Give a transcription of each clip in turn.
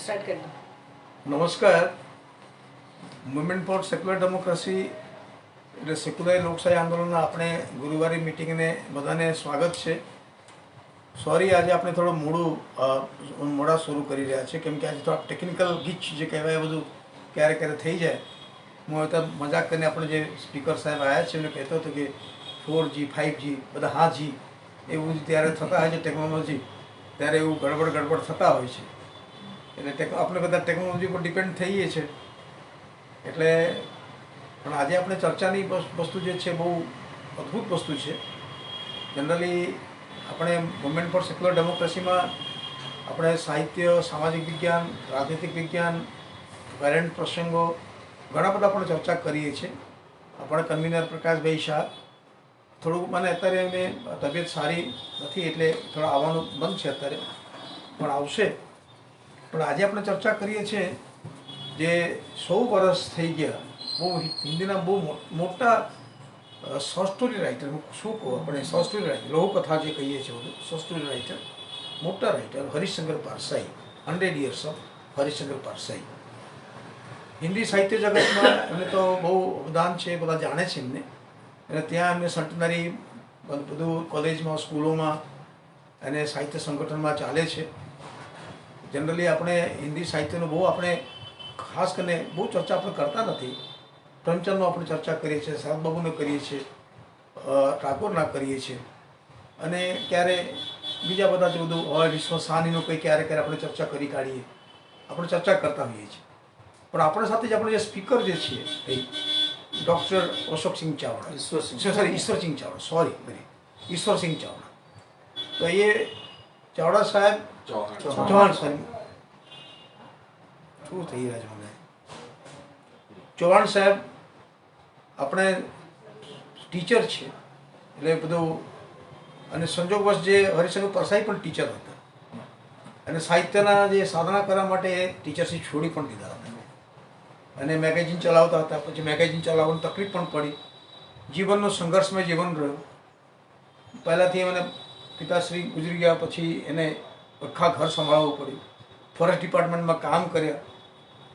Start कर दो। નમસ્કાર. મુવમેન્ટ ફોર સેક્યુલર ડેમોક્રેસી એટલે સેક્યુલર લોકશાહી આંદોલનના આપણે ગુરુવારે મિટિંગને બધાને સ્વાગત છે. સોરી, આજે આપણે થોડું મોડા શરૂ કરી રહ્યા છીએ કેમ કે આજે થોડા ટેકનિકલ ગીચ જે કહેવાય બધું ક્યારેક ક્યારેક થઈ જાય. હું હવે તો મજાક કરીને આપણે જે સ્પીકર સાહેબ આવ્યા છે એમને કહેતો હતો કે 4G 5G બધા હા જી એવું ત્યારે થતા હોય છે ટેકનોલોજી, ત્યારે એવું ગડબડ થતા હોય છે. એટલે આપણે બધા ટેકનોલોજી પર ડિપેન્ડ થઈએ છીએ. એટલે પણ આજે આપણે ચર્ચાની વસ્તુ જે છે બહુ અદ્ભુત વસ્તુ છે. જનરલી આપણે મુવમેન્ટ ફોર સેક્યુલર ડેમોક્રેસીમાં આપણે સાહિત્ય, સામાજિક વિજ્ઞાન, રાજનીતિક વિજ્ઞાન, કરંટ પ્રસંગો ઘણા બધા આપણે ચર્ચા કરીએ છીએ. આપણે કન્વીનર પ્રકાશભાઈ શાહ થોડુંક મને અત્યારે એમને તબિયત સારી નથી એટલે થોડા આવવાનું બંધ છે અત્યારે, પણ આવશે. પણ આજે આપણે ચર્ચા કરીએ છીએ જે 100 વર્ષ થઈ ગયા, બહુ હિન્દીના બહુ મોટા શોર્ટ સ્ટોરી રાઇટર, શું કહું આપણે શોર્ટ સ્ટોરી રાઇટર, લઘુકથા જે કહીએ છીએ બધું, શોર્ટ સ્ટોરી રાઇટર, મોટા writer Harishchandra પારસાઈ, 100 years of Harishchandra પારસાઈ. Hindi સાહિત્ય જગતમાં એમને તો બહુ અવદાન છે, બધા જાણે છે એમને. અને ત્યાં એમને સેન્ટનરી બધું કોલેજમાં, સ્કૂલોમાં અને સાહિત્ય સંગઠનમાં ચાલે છે. જનરલી આપણે હિન્દી સાહિત્યનું બહુ આપણે ખાસ કરીને બહુ ચર્ચા આપણે કરતા નથી. પ્રેમચંદનો આપણે ચર્ચા કરીએ છીએ, સાહેબબાબુને કરીએ છીએ, ઠાકોરના કરીએ છીએ, અને ક્યારે બીજા બધા જે બધું હોય વિશ્વ સાનીનું કંઈ ક્યારેક આપણે ચર્ચા કરી કાઢીએ, આપણે ચર્ચા કરતા હોઈએ છીએ. પણ આપણી સાથે જ આપણે જે સ્પીકર જે છીએ એ ડૉક્ટર અશોકસિંહ ચાવડા, ઈશ્વરસિંહ ચાવડા. તો એ ચાવડા સાહેબ ચૌહાણ સાહેબ શું થઈ રહ્યા છે મને ચૌહાણ સાહેબ આપણે ટીચર છે એટલે બધું, અને સંજોગવશ જે હરીશચંદ્ર પરસાઈ પણ ટીચર હતા અને સાહિત્યના જે સાધના કરવા માટે ટીચરશીપ છોડી પણ દીધા હતા અને મેગેઝિન ચલાવતા હતા. પછી મેગેઝિન ચલાવવાની તકલીફ પણ પડી. જીવનનો સંઘર્ષમય જીવન રહ્યું. પહેલાંથી મને પિતાશ્રી ગુજરી ગયા પછી એને આખા ઘર સંભાળવું પડ્યું. ફોરેસ્ટ ડિપાર્ટમેન્ટમાં કામ કર્યા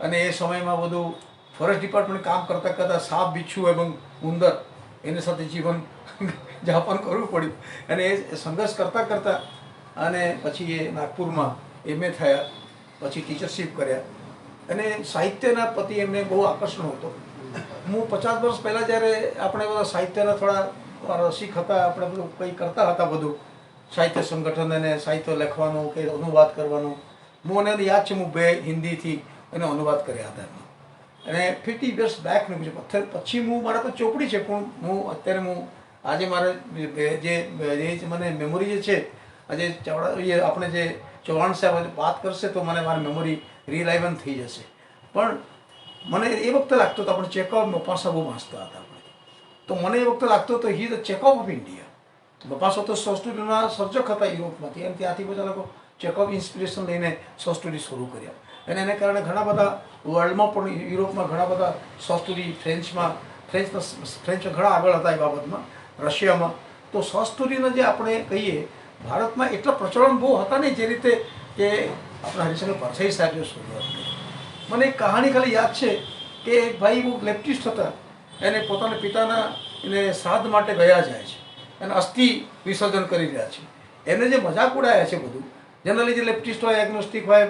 અને એ સમયમાં બધું ફોરેસ્ટ ડિપાર્ટમેન્ટ કામ કરતાં કરતાં સાપ, બિચ્છુ ଏବଂ ઉંદર એની સાથે જીવન જાપન કરવું પડ્યું. અને એ સંઘર્ષ કરતાં અને પછી એ નાગપુરમાં MA થયા, પછી ટીચરશીપ કર્યા અને સાહિત્યના પ્રતિ એમને બહુ આકર્ષણ હતો. હું 50 વર્ષ પહેલાં જ્યારે આપણે બધા સાહિત્યના થોડા રસિક હતા, આપણે બધું કંઈ કરતા હતા બધું સાહિત્ય સંગઠન અને સાહિત્ય લખવાનું કે અનુવાદ કરવાનું, મને યાદ છે હું 2 હિન્દીથી એને અનુવાદ કર્યા હતા. અને 50 years બેકનું પછી હું મારા તો ચોપડી છે પણ અત્યારે આજે મારે જે મને મેમોરી જે છે આજે ચાવડા આપણે જે ચૌહાણ સાહેબ વાત કરશે તો મને મારી મેમોરી રિલાઇવન થઈ જશે. પણ મને એ વખતે લાગતો હતો આપણે ચેકઅપ મપાસા બહુ વાંચતા હતા આપણે, તો મને એ વખતે લાગતો હતો હી ધ ચેકઅપ ઓફ ઇન્ડિયા. મપાસો તો શોર્ટ સ્ટોરીના સર્જક હતા યુરોપમાંથી, એમ ત્યાંથી બધા લોકો ચેકઅપ ઇન્સ્પિરેશન લઈને શોર્ટ સ્ટોરી શરૂ કર્યા અને એને કારણે ઘણા બધા વર્લ્ડમાં પણ, યુરોપમાં ઘણા બધા શોર્ટ સ્ટોરી, ફ્રેન્ચ ઘણા આગળ હતા એ બાબતમાં, રશિયામાં. તો શોર્ટ સ્ટોરીના જે આપણે કહીએ ભારતમાં એટલા પ્રચલન બહુ હતા નહીં જે રીતે કે આપણા હરીશચંદ્ર પરસાઈ સાહેબે શરૂઆત કરી. મને એક કહાણી ખાલી યાદ છે કે એક ભાઈ બહુ લેફ્ટિસ્ટ હતા, એને પોતાના પિતાના એને શ્રાદ્ધ માટે ગયા જાય છે અને અસ્થિ વિસર્જન કરી રહ્યા છે. એને જે મજાક ઉડાયા છે બધું, જનરલી જે લેફ્ટિસ્ટ હોય, એગ્નોસ્ટિક હોય,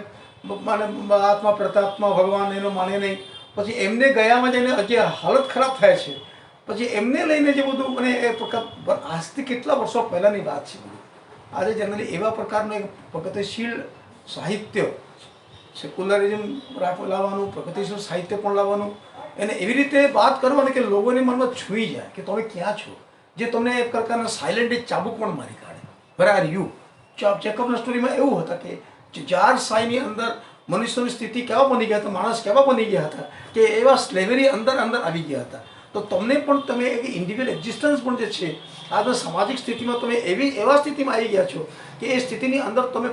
માને આત્મા પ્રતાત્મા ભગવાન એનો માને નહીં, પછી એમને ગયામાં જઈને જે હાલત ખરાબ થાય છે, પછી એમને લઈને જે બધું મને એ પ્રકાર આજથી કેટલા વર્ષો પહેલાંની વાત છે બધું. આજે જનરલી એવા પ્રકારનું એક પ્રગતિશીલ સાહિત્ય, સેક્યુલરિઝમ લાવવાનું, પ્રગતિશીલ સાહિત્ય પણ લાવવાનું, એને એવી રીતે વાત કરવાની કે લોકોની મનમાં છૂઈ જાય કે તમે ક્યાં છો, જે તમને એક પ્રકારના સાયલેન્ટ ચાબુક પણ મારી કાઢે. Where are you? ચેકઅપના સ્ટોરીમાં એવું હતા કે 4 સાયની અંદર મનુષ્યની સ્થિતિ કેવા બની ગયા હતા, માણસ કેવા બની ગયા હતા કે એવા સ્લેવરી અંદર આવી ગયા હતા. તો તમને પણ તમે એક ઇન્ડિવિજ્યુઅલ એક્ઝિસ્ટન્સ પણ જે છે આજના સામાજિક સ્થિતિમાં તમે એવા સ્થિતિમાં આવી ગયા છો કે એ સ્થિતિની અંદર તમે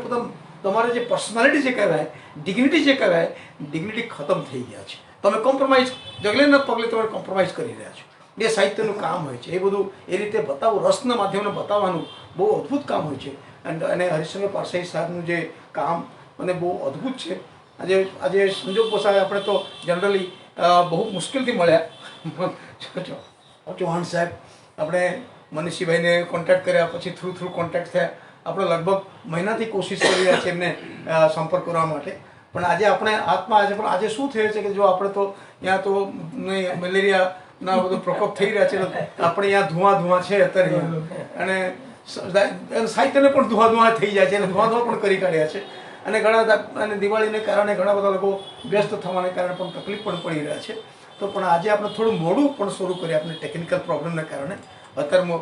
તમારે જે પર્સનાલિટી જે કહેવાય, ડિગ્નિટી જે કહેવાય, ડિગ્નિટી ખતમ થઈ ગયા છે. તમે કોમ્પ્રોમાઇઝ જગલેના પગલે તમે કોમ્પ્રોમાઇઝ કરી રહ્યા છો. એ સાહિત્યનું કામ હોય છે. એ બધું એ રીતે બતાવવું, રસના માધ્યમને બતાવવાનું બહુ અદ્ભુત કામ હોય છે. અને હરીશચંદ્ર પરસાઈ સાહેબનું જે કામ મને બહુ અદ્ભુત છે. આજે આજે સંજોગ પોસાય આપણે તો જનરલી બહુ મુશ્કેલથી મળ્યા ચૌહાણ સાહેબ આપણે મનીષભાઈને કોન્ટેક્ટ કર્યા, પછી થ્રુ કોન્ટેક્ટ થયા. આપણે લગભગ મહિનાથી કોશિશ કરી રહ્યા છીએ એમને સંપર્ક કરવા માટે, પણ આજે આપણે હાથમાં આજે શું થયું છે કે જો આપણે તો ત્યાં તો મેલેરિયાના બધો પ્રકોપ થઈ રહ્યા છે, આપણે અહીંયા ધુઆ છે અત્યારે, અને સાહિત્યને પણ ધુઆ થઈ જાય છે અને ધુઆ પણ કરી કાઢ્યા છે. અને અને દિવાળીને કારણે ઘણા બધા લોકો વ્યસ્ત થવાને કારણે પણ તકલીફ પણ પડી રહ્યા છે. તો પણ આજે આપણે થોડું મોડું પણ શરૂ કરીએ, આપણે ટેકનિકલ પ્રોબ્લેમને કારણે. અત્યારે હું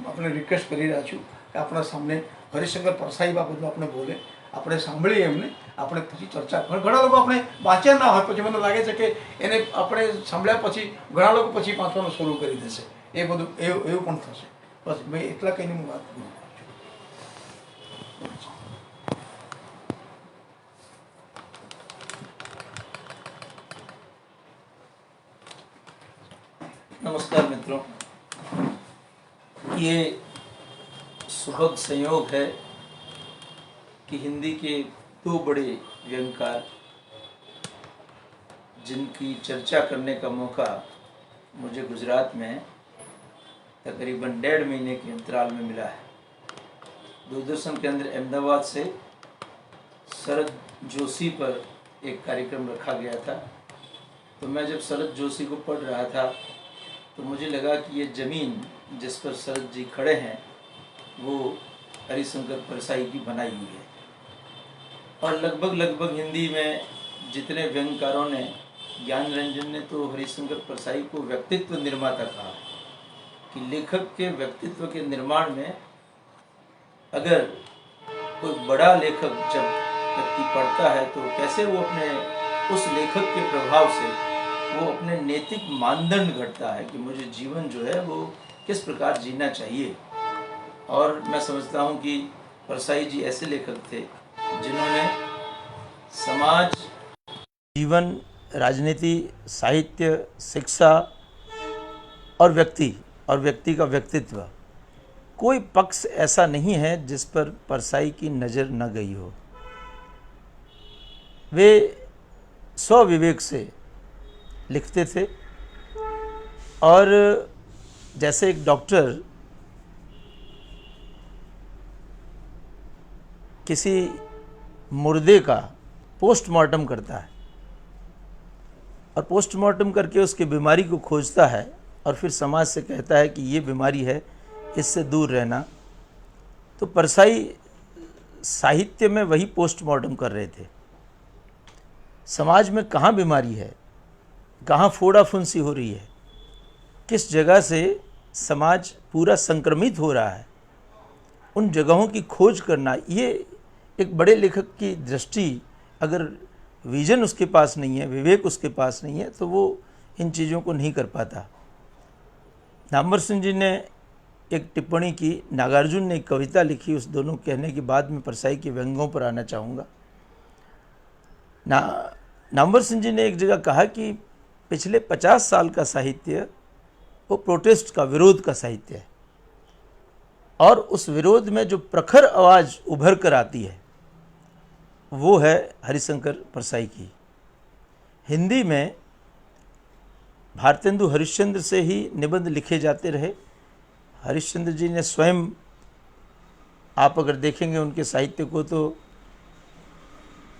આપણે રિક્વેસ્ટ કરી રહ્યા છું કે આપણા સામે હરિશંકર પરસાઈ બાબતમાં આપણે બોલે, આપણે સાંભળીએ એમને, આપણે પછી ચર્ચા. ઘણા લોકો આપણે વાંચ્યા ના હોય, પછી મને લાગે છે કે એને આપણે સાંભળ્યા પછી ઘણા લોકો પછી વાંચવાનું શરૂ કરી દેશે, એ બધું એવું પણ થશે. બસ ભાઈ એટલા કહીને હું વાત કરું છું. नमस्कार मित्रों, ये सुभग संयोग है कि हिंदी के दो बड़े व्यंगकार जिनकी चर्चा करने का मौका मुझे गुजरात में तकरीबन 1.5 महीने के अंतराल में मिला है. दूरदर्शन केंद्र अहमदाबाद से शरद जोशी पर एक कार्यक्रम रखा गया था. तो मैं जब शरद जोशी को पढ़ रहा था तो मुझे लगा कि ये ज़मीन जिस पर शरद जी खड़े हैं वो हरिशंकर परसाई की बनाई हुई है. और लगभग हिंदी में जितने व्यंगकारों ने, ज्ञान रंजन ने तो हरिशंकर परसाई को व्यक्तित्व निर्माता कहा कि लेखक के व्यक्तित्व के निर्माण में अगर कोई बड़ा लेखक जब व्यक्ति पढ़ता है तो कैसे वो अपने उस लेखक के प्रभाव से वो अपने नैतिक मानदंड घड़ता है कि मुझे जीवन जो है वो किस प्रकार जीना चाहिए. और मैं समझता हूँ कि परसाई जी ऐसे लेखक थे जिन्होंने समाज, जीवन, राजनीति, साहित्य, शिक्षा और व्यक्ति का व्यक्तित्व, कोई पक्ष ऐसा नहीं है जिस पर परसाई की नज़र न गई हो. वे स्वविवेक से लिखते थे. और जैसे एक डॉक्टर किसी मुर्दे का पोस्टमार्टम करता है और पोस्टमार्टम करके उसकी बीमारी को खोजता है और फिर समाज से कहता है कि ये बीमारी है, इससे दूर रहना, तो परसाई साहित्य में वही पोस्टमार्टम कर रहे थे. समाज में कहाँ बीमारी है, कहाँ फोड़ा फुंसी हो रही है, किस जगह से समाज पूरा संक्रमित हो रहा है, उन जगहों की खोज करना, ये एक बड़े लेखक की दृष्टि, अगर विजन उसके पास नहीं है, विवेक उसके पास नहीं है, तो वो इन चीज़ों को नहीं कर पाता. नामवर सिंह जी ने एक टिप्पणी की, नागार्जुन ने एक कविता लिखी, उस दोनों कहने के बाद मैं परसाई के व्यंगों पर आना चाहूँगा. नामवर सिंह जी ने एक जगह कहा कि पिछले 50 साल का साहित्य वो प्रोटेस्ट का, विरोध का साहित्य है, और उस विरोध में जो प्रखर आवाज़ उभर कर आती है वो है हरिशंकर परसाई की. हिंदी में भारतेंदु हरिश्चंद्र से ही निबंध लिखे जाते रहे. हरिश्चंद्र जी ने स्वयं, आप अगर देखेंगे उनके साहित्य को, तो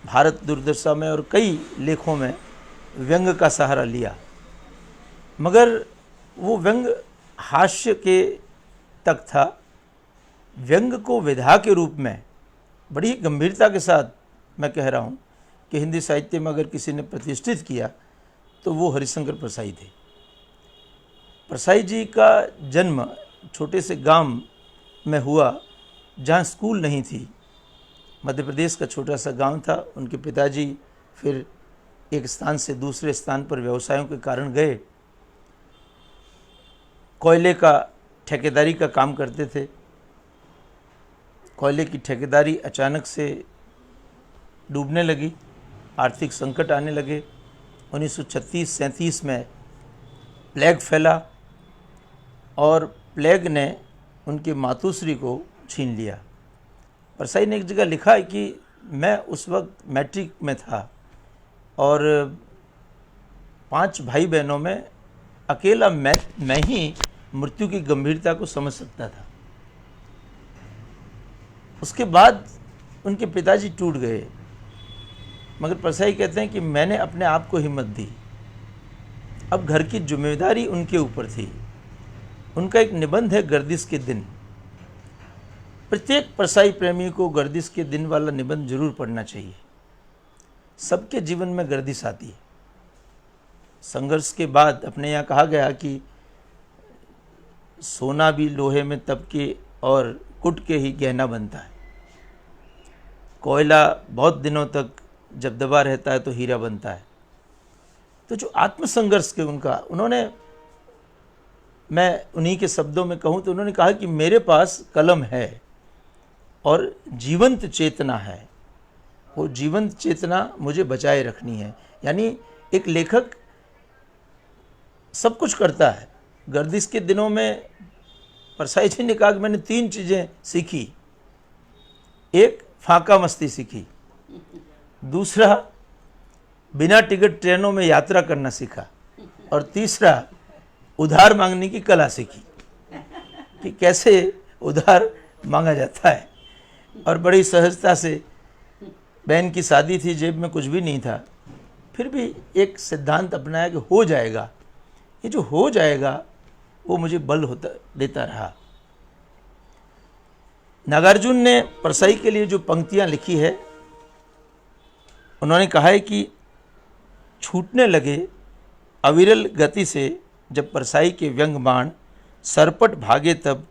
भारत दुर्दशा में और कई लेखों में व्यंग का सहारा लिया, मगर वो व्यंग हास्य के तक था. व्यंग को विधा के रूप में बड़ी गंभीरता के साथ मैं कह रहा हूँ कि हिंदी साहित्य में अगर किसी ने प्रतिष्ठित किया तो वो हरिशंकर परसाई थे. परसाई जी का जन्म छोटे से गांव में हुआ जहाँ स्कूल नहीं थी. मध्य प्रदेश का छोटा सा गांव था. उनके पिताजी फिर एक स्थान से दूसरे स्थान पर व्यवसायों के कारण गए. कोयले का ठेकेदारी का काम करते थे. कोयले की ठेकेदारी अचानक से डूबने लगी, आर्थिक संकट आने लगे. 1936-37 में प्लेग फैला और प्लेग ने उनकी मातुश्री को छीन लिया. परसाई ने एक जगह लिखा है कि मैं उस वक्त मैट्रिक में था और 5 भाई बहनों में अकेला मैं ही मृत्यु की गंभीरता को समझ सकता था। उसके बाद उनके पिताजी टूट गए, मगर परसाई कहते हैं कि मैंने अपने आप को हिम्मत दी। अब घर की जिम्मेदारी उनके ऊपर थी। उनका एक निबंध है गर्दिश के दिन। प्रत्येक परसाई प्रेमी को गर्दिश के दिन वाला निबंध जरूर पढ़ना चाहिए। सबके जीवन में गर्दिश आती है। संघर्ष के बाद अपने यहाँ कहा गया कि सोना भी लोहे में तप के और कुट के ही गहना बनता है। कोयला बहुत दिनों तक जब दबा रहता है तो हीरा बनता है। तो जो आत्मसंघर्ष के उन्होंने, मैं उन्हीं के शब्दों में कहूँ तो उन्होंने कहा कि मेरे पास कलम है और जीवंत चेतना है, वो जीवंत चेतना मुझे बचाए रखनी है। यानी एक लेखक सब कुछ करता है। गर्दिश के दिनों में परसाई जी ने कहा कि मैंने 3 चीज़ें सीखी। एक, फाका मस्ती सीखी। दूसरा, बिना टिकट ट्रेनों में यात्रा करना सीखा। और तीसरा, उधार मांगने की कला सीखी कि कैसे उधार मांगा जाता है। और बड़ी सहजता से, बहन की शादी थी, जेब में कुछ भी नहीं था, फिर भी एक सिद्धांत अपनाया कि हो जाएगा। ये जो हो जाएगा वो मुझे बल देता रहा। नागार्जुन ने परसाई के लिए जो पंक्तियां लिखी है, उन्होंने कहा है कि छूटने लगे अविरल गति से जब परसाई के व्यंग बाण, सरपट भागे तब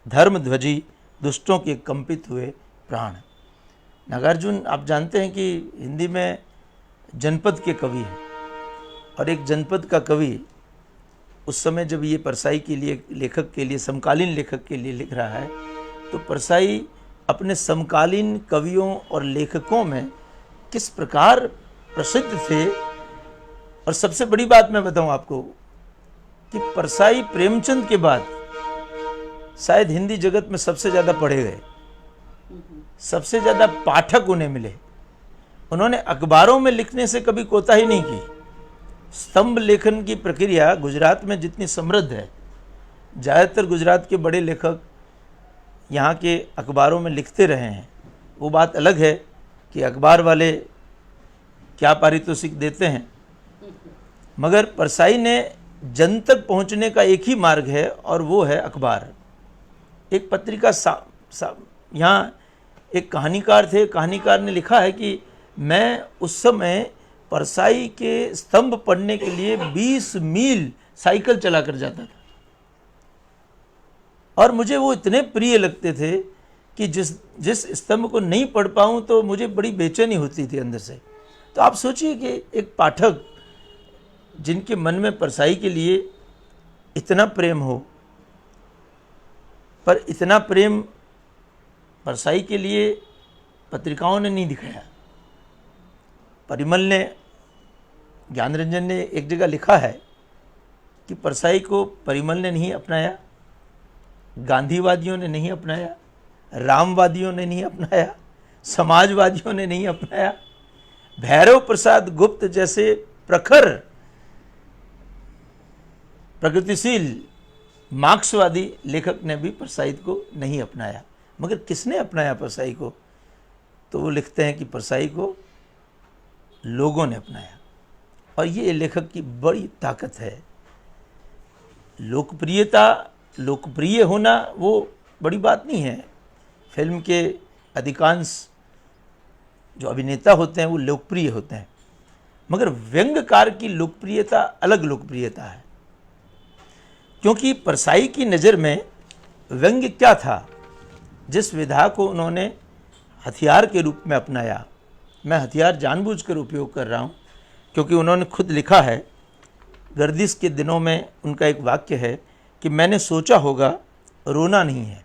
धर्म ध्वजी दुष्टों के कंपित हुए प्राण। नागार्जुन, आप जानते हैं कि हिंदी में जनपद के कवि हैं, और एक जनपद का कवि उस समय जब ये परसाई के लिए, लेखक के लिए, समकालीन लेखक के लिए लिख रहा है, तो परसाई अपने समकालीन कवियों और लेखकों में किस प्रकार प्रसिद्ध थे। और सबसे बड़ी बात मैं बताऊं आपको कि परसाई प्रेमचंद के बाद शायद हिंदी जगत में सबसे ज़्यादा पढ़े गए, सबसे ज़्यादा पाठक उन्हें मिले। उन्होंने अखबारों में लिखने से कभी कोताही नहीं की। स्तंभ लेखन की प्रक्रिया गुजरात में जितनी समृद्ध है, ज़्यादातर गुजरात के बड़े लेखक यहाँ के अखबारों में लिखते रहे हैं। वो बात अलग है कि अखबार वाले क्या पारितोषिक देते हैं, मगर परसाई ने जन तक पहुँचने का एक ही मार्ग है, और वो है अखबार। एक पत्रिका यहाँ एक कहानीकार थे, कहानीकार ने लिखा है कि मैं उस समय परसाई के स्तंभ पढ़ने के लिए 20 मील साइकिल चला कर जाता था, और मुझे वो इतने प्रिय लगते थे कि जिस स्तंभ को नहीं पढ़ पाऊँ तो मुझे बड़ी बेचैनी होती थी अंदर से। तो आप सोचिए कि एक पाठक जिनके मन में परसाई के लिए इतना प्रेम हो, पर इतना प्रेम परसाई के लिए पत्रिकाओं ने नहीं दिखाया। परिमल ने, ज्ञानरंजन ने एक जगह लिखा है कि परसाई को परिमल ने नहीं अपनाया, गांधीवादियों ने नहीं अपनाया, रामवादियों ने नहीं अपनाया, समाजवादियों ने नहीं अपनाया, भैरव प्रसाद गुप्त जैसे प्रखर प्रगतिशील मार्क्सवादी लेखक ने भी परसाई को नहीं अपनाया। मगर किसने अपनाया परसाई को? तो वो लिखते हैं कि परसाई को लोगों ने अपनाया। और ये लेखक की बड़ी ताकत है। लोकप्रिय होना वो बड़ी बात नहीं है। फिल्म के अधिकांश जो अभिनेता होते हैं वो लोकप्रिय होते हैं, मगर व्यंग्यकार की लोकप्रियता अलग लोकप्रियता है। क्योंकि परसाई की नज़र में व्यंग्य क्या था, जिस विधा को उन्होंने हथियार के रूप में अपनाया। मैं हथियार जानबूझकर उपयोग कर रहा हूँ क्योंकि उन्होंने खुद लिखा है, गर्दिश के दिनों में उनका एक वाक्य है कि मैंने सोचा होगा रोना नहीं है,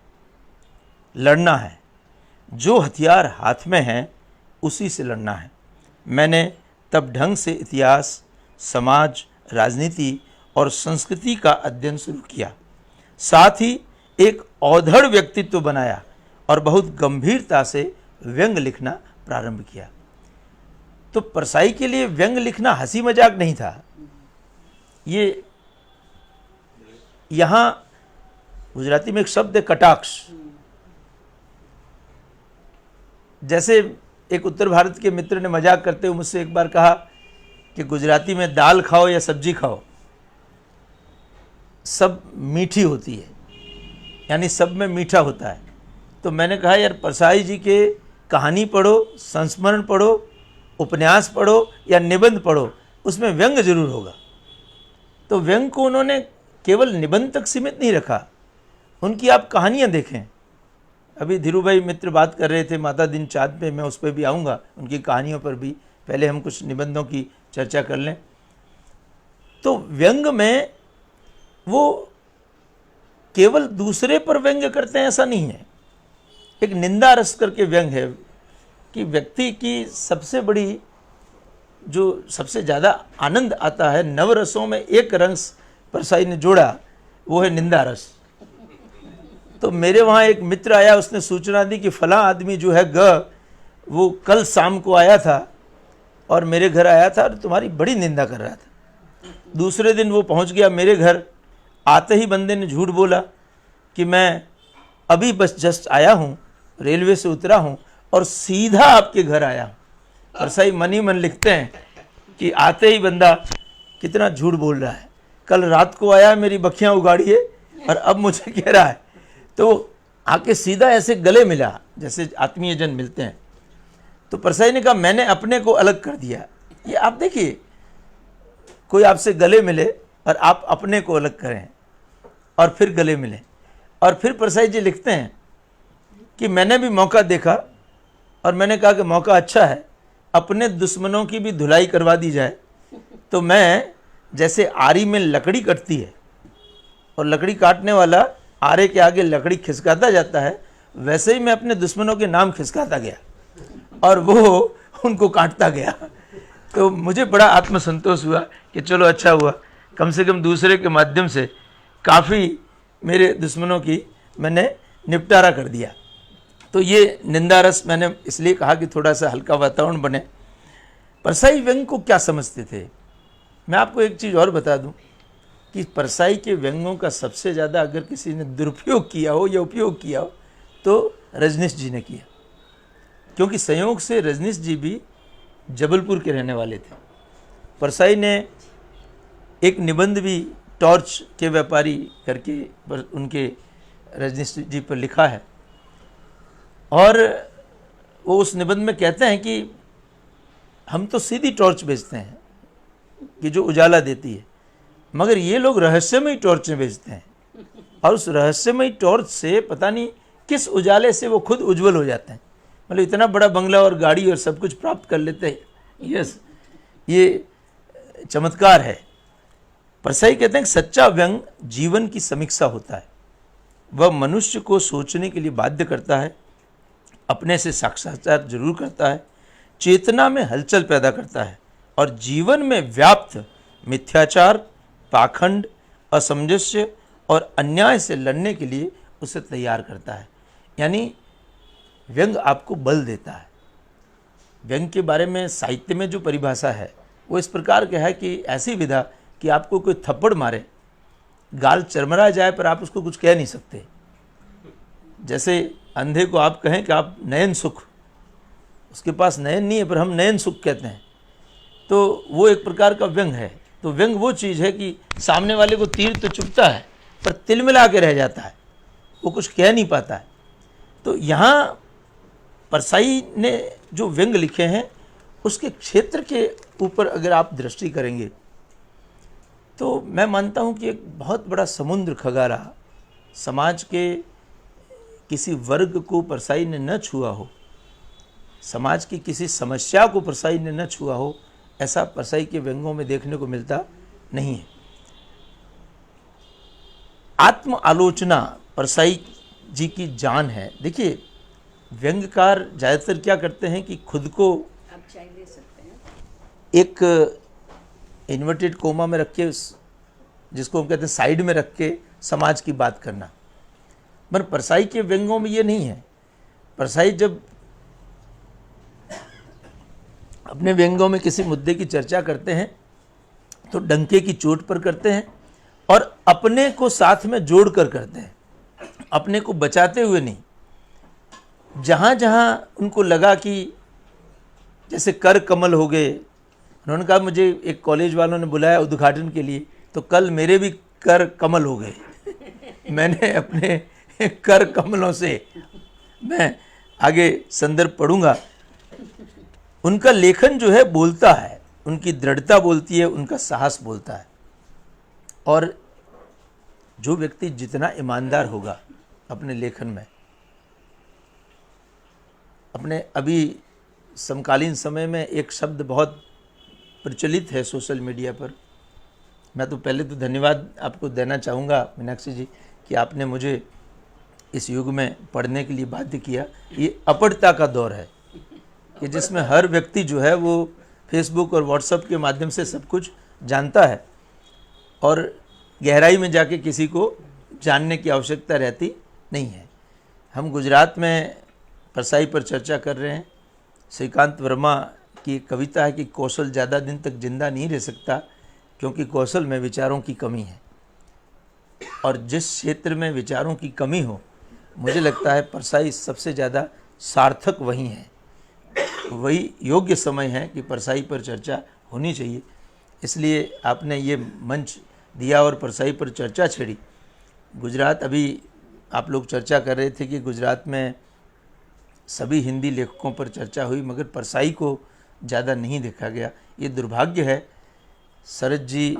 लड़ना है। जो हथियार हाथ में है उसी से लड़ना है। मैंने तब ढंग से इतिहास, समाज, राजनीति और संस्कृति का अध्ययन शुरू किया। साथ ही एक औधड़ व्यक्तित्व बनाया और बहुत गंभीरता से व्यंग लिखना प्रारंभ किया। तो परसाई के लिए व्यंग लिखना हंसी मजाक नहीं था। ये यहाँ गुजराती में एक शब्द है कटाक्ष। जैसे एक उत्तर भारत के मित्र ने मजाक करते हुए मुझसे एक बार कहा कि गुजराती में दाल खाओ या सब्जी खाओ, सब मीठी होती है, यानी सब में मीठा होता है। तो मैंने कहा यार परसाई जी के कहानी पढ़ो, संस्मरण पढ़ो, उपन्यास पढ़ो या निबंध पढ़ो, उसमें व्यंग जरूर होगा। तो व्यंग को उन्होंने केवल निबंध तक सीमित नहीं रखा, उनकी आप कहानियाँ देखें। अभी धीरू भाई मित्र बात कर रहे थे माता दिन चाँद पे, मैं उस पर भी आऊँगा, उनकी कहानियों पर भी। पहले हम कुछ निबंधों की चर्चा कर लें। तो व्यंग में वो केवल दूसरे पर व्यंग करते हैं ऐसा नहीं है। एक निंदा रस करके व्यंग है कि व्यक्ति की सबसे बड़ी, जो सबसे ज़्यादा आनंद आता है, नवरसों में एक रंग परसाई ने जोड़ा, वो है निंदा रस। तो मेरे वहाँ एक मित्र आया, उसने सूचना दी कि फलां आदमी जो है वो कल शाम को आया था और मेरे घर आया था और तुम्हारी बड़ी निंदा कर रहा था। दूसरे दिन वो पहुँच गया मेरे घर। आते ही बंदे ने झूठ बोला कि मैं अभी बस जस्ट आया हूँ, रेलवे से उतरा हूँ और सीधा आपके घर आया हूँ। परसाई मन ही मन लिखते हैं कि आते ही बंदा कितना झूठ बोल रहा है, कल रात को आया मेरी बखियाँ उगाड़ी है और अब मुझे कह रहा है। तो आके सीधा ऐसे गले मिला जैसे आत्मीय जन मिलते हैं। तो परसाई ने कहा मैंने अपने को अलग कर दिया। ये आप देखिए, कोई आपसे गले मिले और आप अपने को अलग करें और फिर गले मिले। और फिर परसाई जी लिखते हैं कि मैंने भी मौका देखा और मैंने कहा कि मौका अच्छा है, अपने दुश्मनों की भी धुलाई करवा दी जाए। तो मैं जैसे आरी में लकड़ी कटती है और लकड़ी काटने वाला आरे के आगे लकड़ी खिसकाता जाता है, वैसे ही मैं अपने दुश्मनों के नाम खिसकाता गया और वो उनको काटता गया। तो मुझे बड़ा आत्मसंतोष हुआ कि चलो अच्छा हुआ, कम से कम दूसरे के माध्यम से काफ़ी मेरे दुश्मनों की मैंने निपटारा कर दिया। तो ये निंदा रस मैंने इसलिए कहा कि थोड़ा सा हल्का वातावरण बने। परसाई व्यंग को क्या समझते थे? मैं आपको एक चीज़ और बता दूं कि परसाई के व्यंगों का सबसे ज़्यादा अगर किसी ने दुरुपयोग किया हो या उपयोग किया हो तो रजनीश जी ने किया, क्योंकि संयोग से रजनीश जी भी जबलपुर के रहने वाले थे। परसाई ने एक निबंध भी टॉर्च के व्यापारी करके उनके रजनीश जी पर लिखा है और वो उस निबंध में कहते हैं कि हम तो सीधी टॉर्च बेचते हैं कि जो उजाला देती है, मगर ये लोग रहस्यमयी टॉर्चें बेचते हैं और उस रहस्यमयी टॉर्च से पता नहीं किस उजाले से वो खुद उज्जवल हो जाते हैं। मतलब इतना बड़ा बंगला और गाड़ी और सब कुछ प्राप्त कर लेते हैं। यस, ये चमत्कार है। परसाई कहते हैं कि सच्चा व्यंग जीवन की समीक्षा होता है। वह मनुष्य को सोचने के लिए बाध्य करता है, अपने से साक्षात्कार जरूर करता है, चेतना में हलचल पैदा करता है और जीवन में व्याप्त मिथ्याचार, पाखंड, असमंजस्य और अन्याय से लड़ने के लिए उसे तैयार करता है। यानी व्यंग आपको बल देता है। व्यंग के बारे में साहित्य में जो परिभाषा है वो इस प्रकार का है कि ऐसी विधा कि आपको कोई थप्पड़ मारे, गाल चरमरा जाए पर आप उसको कुछ कह नहीं सकते। जैसे अंधे को आप कहें कि आप नयन सुख, उसके पास नयन नहीं है पर हम नयन सुख कहते हैं, तो वो एक प्रकार का व्यंग है। तो व्यंग वो चीज़ है कि सामने वाले को तीर तो चुभता है पर तिलमिला के रह जाता है, वो कुछ कह नहीं पाता है। तो यहाँ परसाई ने जो व्यंग लिखे हैं उसके क्षेत्र के ऊपर अगर आप दृष्टि करेंगे तो मैं मानता हूँ कि एक बहुत बड़ा समुद्र खगारा, समाज के किसी वर्ग को परसाई ने न छुआ हो, समाज की किसी समस्या को परसाई ने न छुआ हो, ऐसा परसाई के व्यंगों में देखने को मिलता नहीं है। आत्म आलोचना परसाई जी की जान है। देखिए व्यंगकार ज़्यादातर क्या करते हैं कि खुद को आप चाय ले सकते हैं, एक इन्वर्टेड कोमा में रख के, जिसको हम कहते हैं साइड में रख के समाज की बात करना। पर परसाई के व्यंगों में ये नहीं है। परसाई जब अपने व्यंग्यों में किसी मुद्दे की चर्चा करते हैं तो डंके की चोट पर करते हैं और अपने को साथ में जोड़कर करते हैं, अपने को बचाते हुए नहीं। जहाँ जहाँ उनको लगा कि जैसे कर कमल हो गए, उन्होंने कहा मुझे एक कॉलेज वालों ने बुलाया उद्घाटन के लिए, तो कल मेरे भी कर कमल हो गए। मैंने अपने कर कमलों से, मैं आगे संदर्भ पढ़ूंगा, उनका लेखन जो है बोलता है, उनकी दृढ़ता बोलती है, उनका साहस बोलता है। और जो व्यक्ति जितना ईमानदार होगा अपने लेखन में, अपने अभी समकालीन समय में एक शब्द बहुत प्रचलित है सोशल मीडिया पर, मैं तो पहले तो धन्यवाद आपको देना चाहूँगा मीनाक्षी जी कि आपने मुझे इस युग में पढ़ने के लिए बाध्य किया। ये अपढ़ता का दौर है कि जिसमें हर व्यक्ति जो है वो फेसबुक और व्हाट्सएप के माध्यम से सब कुछ जानता है और गहराई में जाके किसी को जानने की आवश्यकता रहती नहीं है। हम गुजरात में परसाई पर चर्चा कर रहे हैं। श्रीकांत वर्मा की एक कविता है कि कौशल ज़्यादा दिन तक जिंदा नहीं रह सकता क्योंकि कौशल में विचारों की कमी है। और जिस क्षेत्र में विचारों की कमी हो, मुझे लगता है परसाई सबसे ज़्यादा सार्थक वही है, वही योग्य समय है कि परसाई पर चर्चा होनी चाहिए। इसलिए आपने ये मंच दिया और परसाई पर चर्चा छेड़ी। गुजरात, अभी आप लोग चर्चा कर रहे थे कि गुजरात में सभी हिंदी लेखकों पर चर्चा हुई मगर परसाई को ज़्यादा नहीं देखा गया। ये दुर्भाग्य है। शरद जी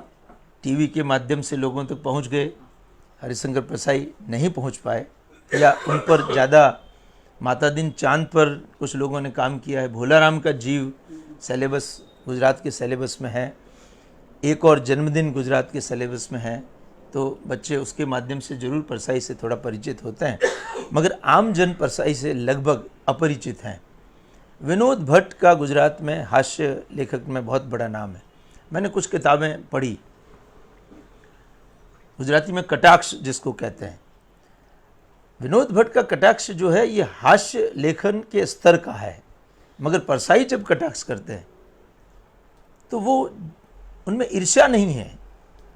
टीवी के माध्यम से लोगों तक पहुंच गए, हरिशंकर परसाई नहीं पहुंच पाए, या उन पर ज़्यादा माता दिन चांद पर कुछ लोगों ने काम किया है। भोलाराम का जीव सिलेबस गुजरात के सिलेबस में है, एक और जन्मदिन गुजरात के सिलेबस में है, तो बच्चे उसके माध्यम से ज़रूर परसाई से थोड़ा परिचित होते हैं, मगर आम जन परसाई से लगभग अपरिचित हैं। विनोद भट्ट का गुजरात में हास्य लेखक में बहुत बड़ा नाम है। मैंने कुछ किताबें पढ़ी, गुजराती में कटाक्ष जिसको कहते हैं। विनोद भट्ट का कटाक्ष जो है ये हास्य लेखन के स्तर का है, मगर परसाई जब कटाक्ष करते हैं तो वो उनमें ईर्ष्या नहीं है,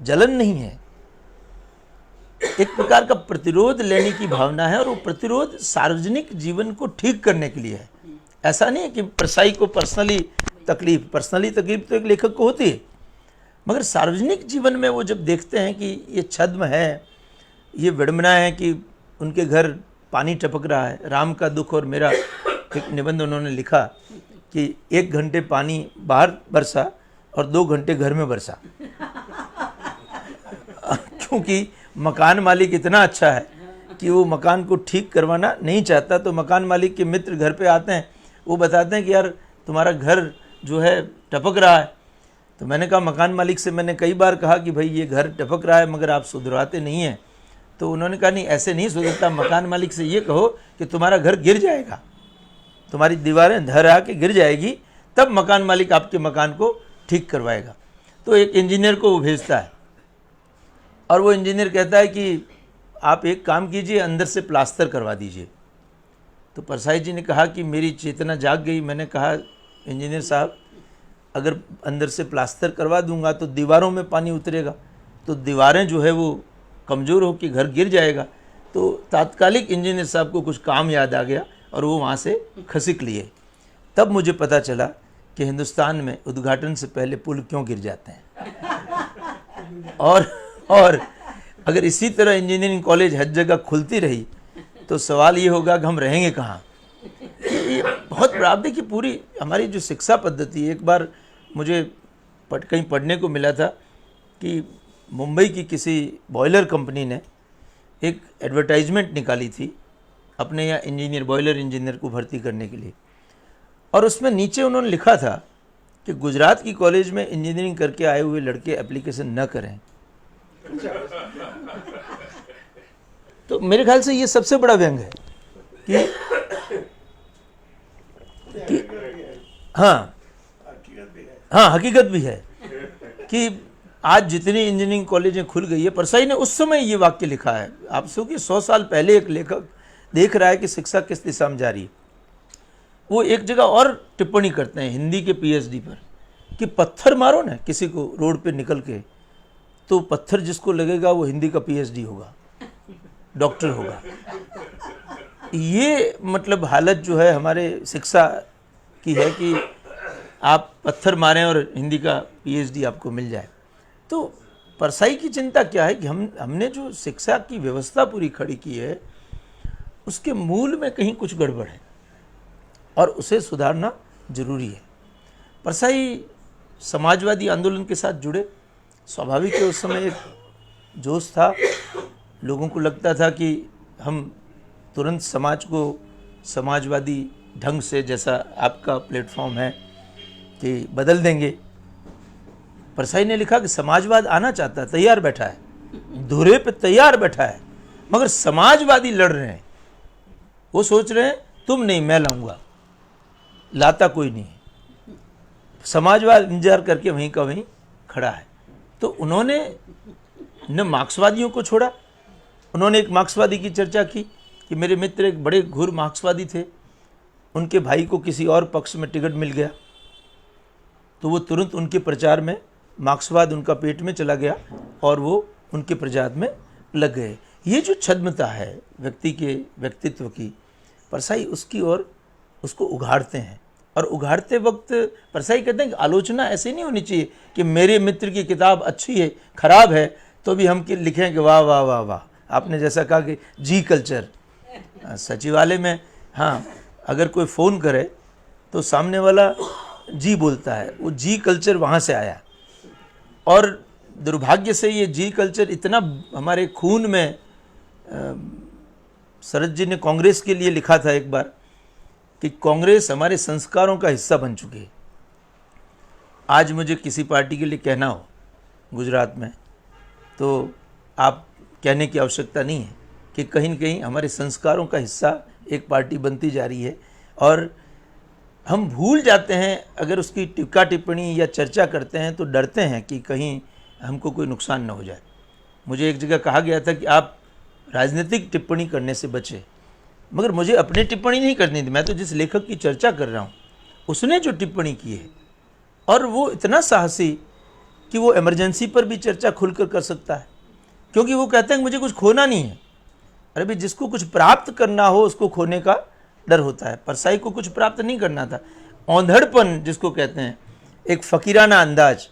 जलन नहीं है, एक प्रकार का प्रतिरोध लेने की भावना है। और वो प्रतिरोध सार्वजनिक जीवन को ठीक करने के लिए है। ऐसा नहीं है कि परसाई को पर्सनली तकलीफ तो एक लेखक को होती है, मगर सार्वजनिक जीवन में वो जब देखते हैं कि ये छद्म है, ये विडंबना है कि उनके घर पानी टपक रहा है। राम का दुख और मेरा एक निबंध उन्होंने लिखा कि 1 घंटे पानी बाहर बरसा और 2 घंटे घर में बरसा क्योंकि मकान मालिक इतना अच्छा है कि वो मकान को ठीक करवाना नहीं चाहता। तो मकान मालिक के मित्र घर पे आते हैं, वो बताते हैं कि यार तुम्हारा घर जो है टपक रहा है। तो मैंने कहा, मकान मालिक से मैंने कई बार कहा कि भाई ये घर टपक रहा है मगर आप सुधरवाते नहीं हैं। तो उन्होंने कहा नहीं, ऐसे नहीं सुधरता, मकान मालिक से ये कहो कि तुम्हारा घर गिर जाएगा, तुम्हारी दीवारें धर आके गिर जाएगी, तब मकान मालिक आपके मकान को ठीक करवाएगा। तो एक इंजीनियर को वो भेजता है और वो इंजीनियर कहता है कि आप एक काम कीजिए, अंदर से प्लास्टर करवा दीजिए। तो परसाई जी ने कहा कि मेरी चेतना जाग गई। मैंने कहा, इंजीनियर साहब अगर अंदर से प्लास्टर करवा दूंगा तो दीवारों में पानी उतरेगा, तो दीवारें जो है वो कमज़ोर हो के घर गिर जाएगा। तो तात्कालिक इंजीनियर साहब को कुछ काम याद आ गया और वो वहाँ से खसिक लिए। तब मुझे पता चला कि हिंदुस्तान में उद्घाटन से पहले पुल क्यों गिर जाते हैं। और अगर इसी तरह इंजीनियरिंग कॉलेज हर जगह खुलती रही तो सवाल ये होगा कि हम रहेंगे कहाँ। ये बहुत बराबर की पूरी हमारी जो शिक्षा पद्धति है। एक बार मुझे कहीं पढ़ने को मिला था कि मुंबई की किसी बॉयलर कंपनी ने एक एडवर्टाइजमेंट निकाली थी अपने यहाँ इंजीनियर, बॉयलर इंजीनियर को भर्ती करने के लिए, और उसमें नीचे उन्होंने लिखा था कि गुजरात की कॉलेज में इंजीनियरिंग करके आए हुए लड़के एप्लीकेशन न करें। तो मेरे ख्याल से ये सबसे बड़ा व्यंग है कि हाँ, हकीकत भी है कि आज जितनी इंजीनियरिंग कॉलेजें खुल गई है, परसाई ने उस समय ये वाक्य लिखा है। आप सो कि 100 साल पहले एक लेखक देख रहा है कि शिक्षा किस दिशा में जा रही है। वो एक जगह और टिप्पणी करते हैं हिंदी के पीएचडी पर कि पत्थर मारो ना किसी को रोड पे निकल के, तो पत्थर जिसको लगेगा वो हिंदी का पीएचडी होगा, डॉक्टर होगा। ये मतलब हालत जो है हमारे शिक्षा की है कि आप पत्थर मारें और हिंदी का पीएचडी आपको मिल जाए। तो परसाई की चिंता क्या है कि हमने जो शिक्षा की व्यवस्था पूरी खड़ी की है उसके मूल में कहीं कुछ गड़बड़ है और उसे सुधारना जरूरी है। परसाई समाजवादी आंदोलन के साथ जुड़े, स्वाभाविक है उस समय एक जोश था, लोगों को लगता था कि हम तुरंत समाज को समाजवादी ढंग से, जैसा आपका प्लेटफॉर्म है, कि बदल देंगे। परसाई ने लिखा कि समाजवाद आना चाहता है, तैयार बैठा है, धुरे पे तैयार बैठा है, मगर समाजवादी लड़ रहे हैं। वो सोच रहे हैं तुम नहीं मैं लाऊंगा, लाता कोई नहीं है। समाजवाद इंतजार करके वहीं का वहीं खड़ा है। तो उन्होंने न मार्क्सवादियों को छोड़ा, उन्होंने एक मार्क्सवादी की चर्चा की कि मेरे मित्र एक बड़े घोर मार्क्सवादी थे, उनके भाई को किसी और पक्ष में टिकट मिल गया तो वो तुरंत उनके प्रचार में, मार्क्सवाद उनका पेट में चला गया और वो उनके प्रचार में लग गए। ये जो छद्मता है व्यक्ति के व्यक्तित्व की, परसाई उसकी ओर उसको उघाड़ते हैं। और उघाड़ते वक्त परसाई कहते हैं कि आलोचना ऐसे नहीं होनी चाहिए कि मेरे मित्र की किताब अच्छी है, खराब है तो भी हम लिखें कि वाह वाह वाह वाह। आपने जैसा कहा कि जी कल्चर, सचिवालय में हाँ अगर कोई फ़ोन करे तो सामने वाला जी बोलता है, वो जी कल्चर वहाँ से आया। और दुर्भाग्य से ये जी कल्चर इतना हमारे खून में, शरद जी ने कांग्रेस के लिए लिखा था एक बार कि कांग्रेस हमारे संस्कारों का हिस्सा बन चुकी है। आज मुझे किसी पार्टी के लिए कहना हो गुजरात में तो आप कहने की आवश्यकता नहीं है कि कहीं न कहीं हमारे संस्कारों का हिस्सा एक पार्टी बनती जा रही है। और हम भूल जाते हैं, अगर उसकी टीका टिप्पणी या चर्चा करते हैं तो डरते हैं कि कहीं हमको कोई नुकसान न हो जाए। मुझे एक जगह कहा गया था कि आप राजनीतिक टिप्पणी करने से बचें, मगर मुझे अपनी टिप्पणी नहीं करनी थी। मैं तो जिस लेखक की चर्चा कर रहा हूँ उसने जो टिप्पणी की है, और वो इतना साहसी कि वो इमरजेंसी पर भी चर्चा खुलकर कर सकता है, क्योंकि वो कहते हैं कि मुझे कुछ खोना नहीं है। अरे भाई, जिसको कुछ प्राप्त करना हो उसको खोने का डर होता है। परसाई को कुछ प्राप्त नहीं करना था। औंधड़पन जिसको कहते हैं, एक फ़कीराना अंदाज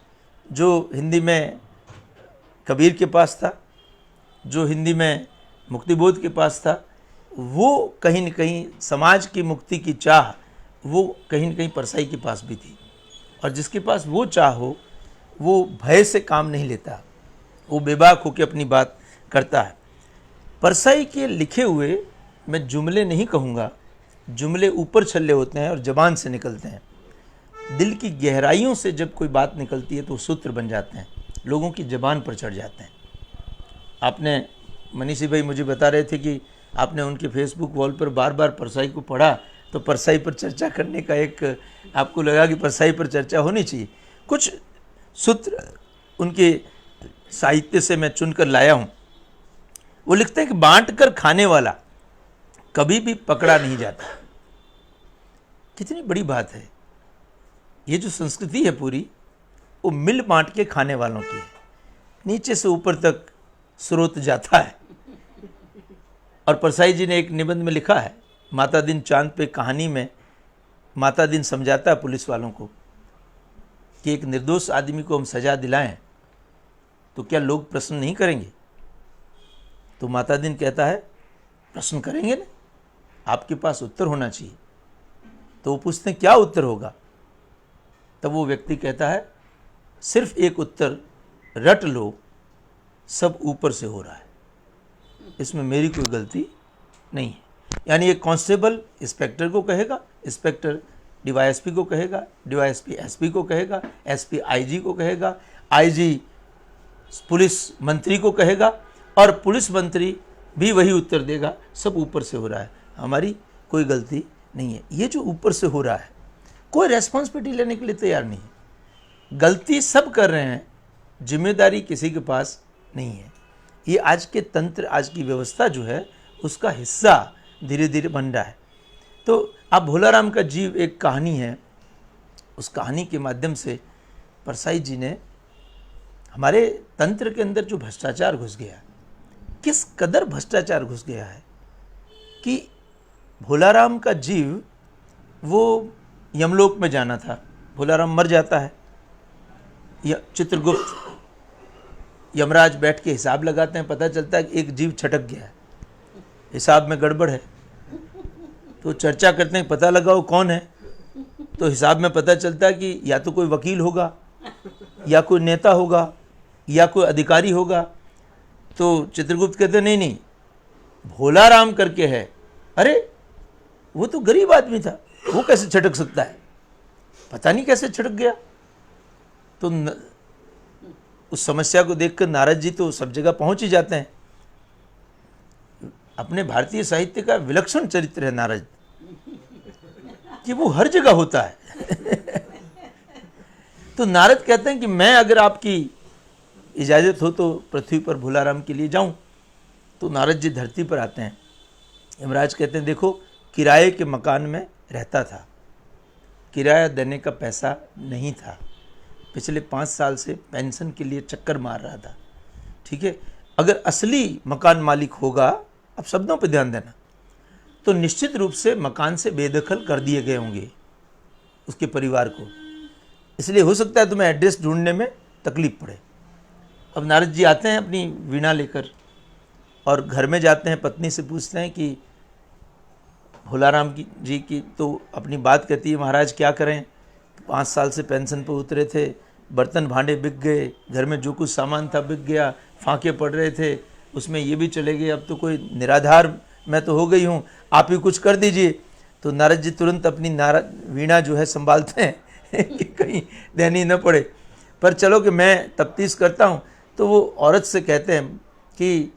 जो हिंदी में कबीर के पास था, जो हिंदी में मुक्तिबोध के पास था, वो कहीं न कहीं समाज की मुक्ति की चाह वो कहीं न कहीं परसाई के पास भी थी। और जिसके पास वो चाह हो वो भय से काम नहीं लेता, वो बेबाक होकर अपनी बात करता है। परसाई के लिखे हुए मैं जुमले नहीं कहूँगा, जुमले ऊपर छल्ले होते हैं और ज़बान से निकलते हैं। दिल की गहराइयों से जब कोई बात निकलती है तो सूत्र बन जाते हैं, लोगों की ज़बान पर चढ़ जाते हैं। आपने, मनीषी भाई मुझे बता रहे थे कि आपने उनके फेसबुक वॉल पर बार बार परसाई को पढ़ा, तो परसाई पर चर्चा करने का एक आपको लगा कि परसाई पर चर्चा होनी चाहिए। कुछ सूत्र उनके साहित्य से मैं चुनकर लाया हूँ। वो लिखते हैं कि बांट कर खाने वाला कभी भी पकड़ा नहीं जाता। कितनी बड़ी बात है। ये जो संस्कृति है पूरी, वो मिल बांट के खाने वालों की है। नीचे से ऊपर तक स्रोत जाता है। और परसाई जी ने एक निबंध में लिखा है, माता दिन चांद पे कहानी में माता दिन समझाता है पुलिस वालों को कि एक निर्दोष आदमी को हम सजा दिलाएं तो क्या लोग प्रश्न नहीं करेंगे? तो माता दिन कहता है प्रश्न करेंगे ना, आपके पास उत्तर होना चाहिए। तो वो पूछते हैं क्या उत्तर होगा? तब वो व्यक्ति कहता है सिर्फ एक उत्तर रट लो, सब ऊपर से हो रहा है, इसमें मेरी कोई गलती नहीं है। यानी एक कांस्टेबल इंस्पेक्टर को कहेगा, इंस्पेक्टर डीवाईएसपी को कहेगा, डीवाईएसपी एसपी को कहेगा, एसपी आईजी को कहेगा, आईजी पुलिस मंत्री को कहेगा, और पुलिस मंत्री भी वही उत्तर देगा, सब ऊपर से हो रहा है, हमारी कोई गलती नहीं है। ये जो ऊपर से हो रहा है, कोई रेस्पॉन्सिबिलिटी लेने के लिए तैयार नहीं है। गलती सब कर रहे हैं, जिम्मेदारी किसी के पास नहीं है। ये आज के तंत्र, आज की व्यवस्था जो है उसका हिस्सा धीरे धीरे बन रहा है। तो आप भोलाराम का जीव एक कहानी है, उस कहानी के माध्यम से परसाई जी ने हमारे तंत्र के अंदर जो भ्रष्टाचार घुस गया, किस कदर भ्रष्टाचार घुस गया है कि भोलाराम का जीव वो यमलोक में जाना था, भोलाराम मर जाता है, चित्रगुप्त यमराज बैठ के हिसाब लगाते हैं, पता चलता है कि एक जीव छटक गया है, हिसाब में गड़बड़ है, तो चर्चा करते हैं पता लगाओ कौन है, तो हिसाब में पता चलता है कि या तो कोई वकील होगा या कोई नेता होगा या कोई अधिकारी होगा। तो चित्रगुप्त कहते नहीं नहीं भोलाराम करके है। अरे वो तो गरीब आदमी था, वो कैसे छटक सकता है, पता नहीं कैसे छटक गया। तो उस समस्या को देखकर नारद जी तो सब जगह पहुंच ही जाते हैं। अपने भारतीय साहित्य का विलक्षण चरित्र है नारद, कि वो हर जगह होता है। तो नारद कहते हैं कि मैं अगर आपकी इजाज़त हो तो पृथ्वी पर भोलाराम के लिए जाऊं। तो नारद जी धरती पर आते हैं। यमराज कहते हैं देखो किराए के मकान में रहता था, किराया देने का पैसा नहीं था, पिछले 5 साल से पेंशन के लिए चक्कर मार रहा था, ठीक है। अगर असली मकान मालिक होगा, अब शब्दों पर ध्यान देना, तो निश्चित रूप से मकान से बेदखल कर दिए गए होंगे उसके परिवार को, इसलिए हो सकता है तुम्हें एड्रेस ढूंढने में तकलीफ पड़े। अब नारद जी आते हैं अपनी वीणा लेकर और घर में जाते हैं, पत्नी से पूछते हैं कि भोलाराम जी की, तो अपनी बात कहती है महाराज क्या करें, 5 साल से पेंशन पर उतरे थे, बर्तन भांडे बिक गए, घर में जो कुछ सामान था बिक गया, फांके पड़ रहे थे उसमें ये भी चले गए, अब तो कोई निराधार मैं तो हो गई हूँ, आप ही कुछ कर दीजिए। तो नारद जी तुरंत अपनी वीणा जो है संभालते हैं कि कहीं देनी न पड़े, पर चलो कि मैं तफ्तीश करता हूँ। तो वो औरत से कहते हैं कि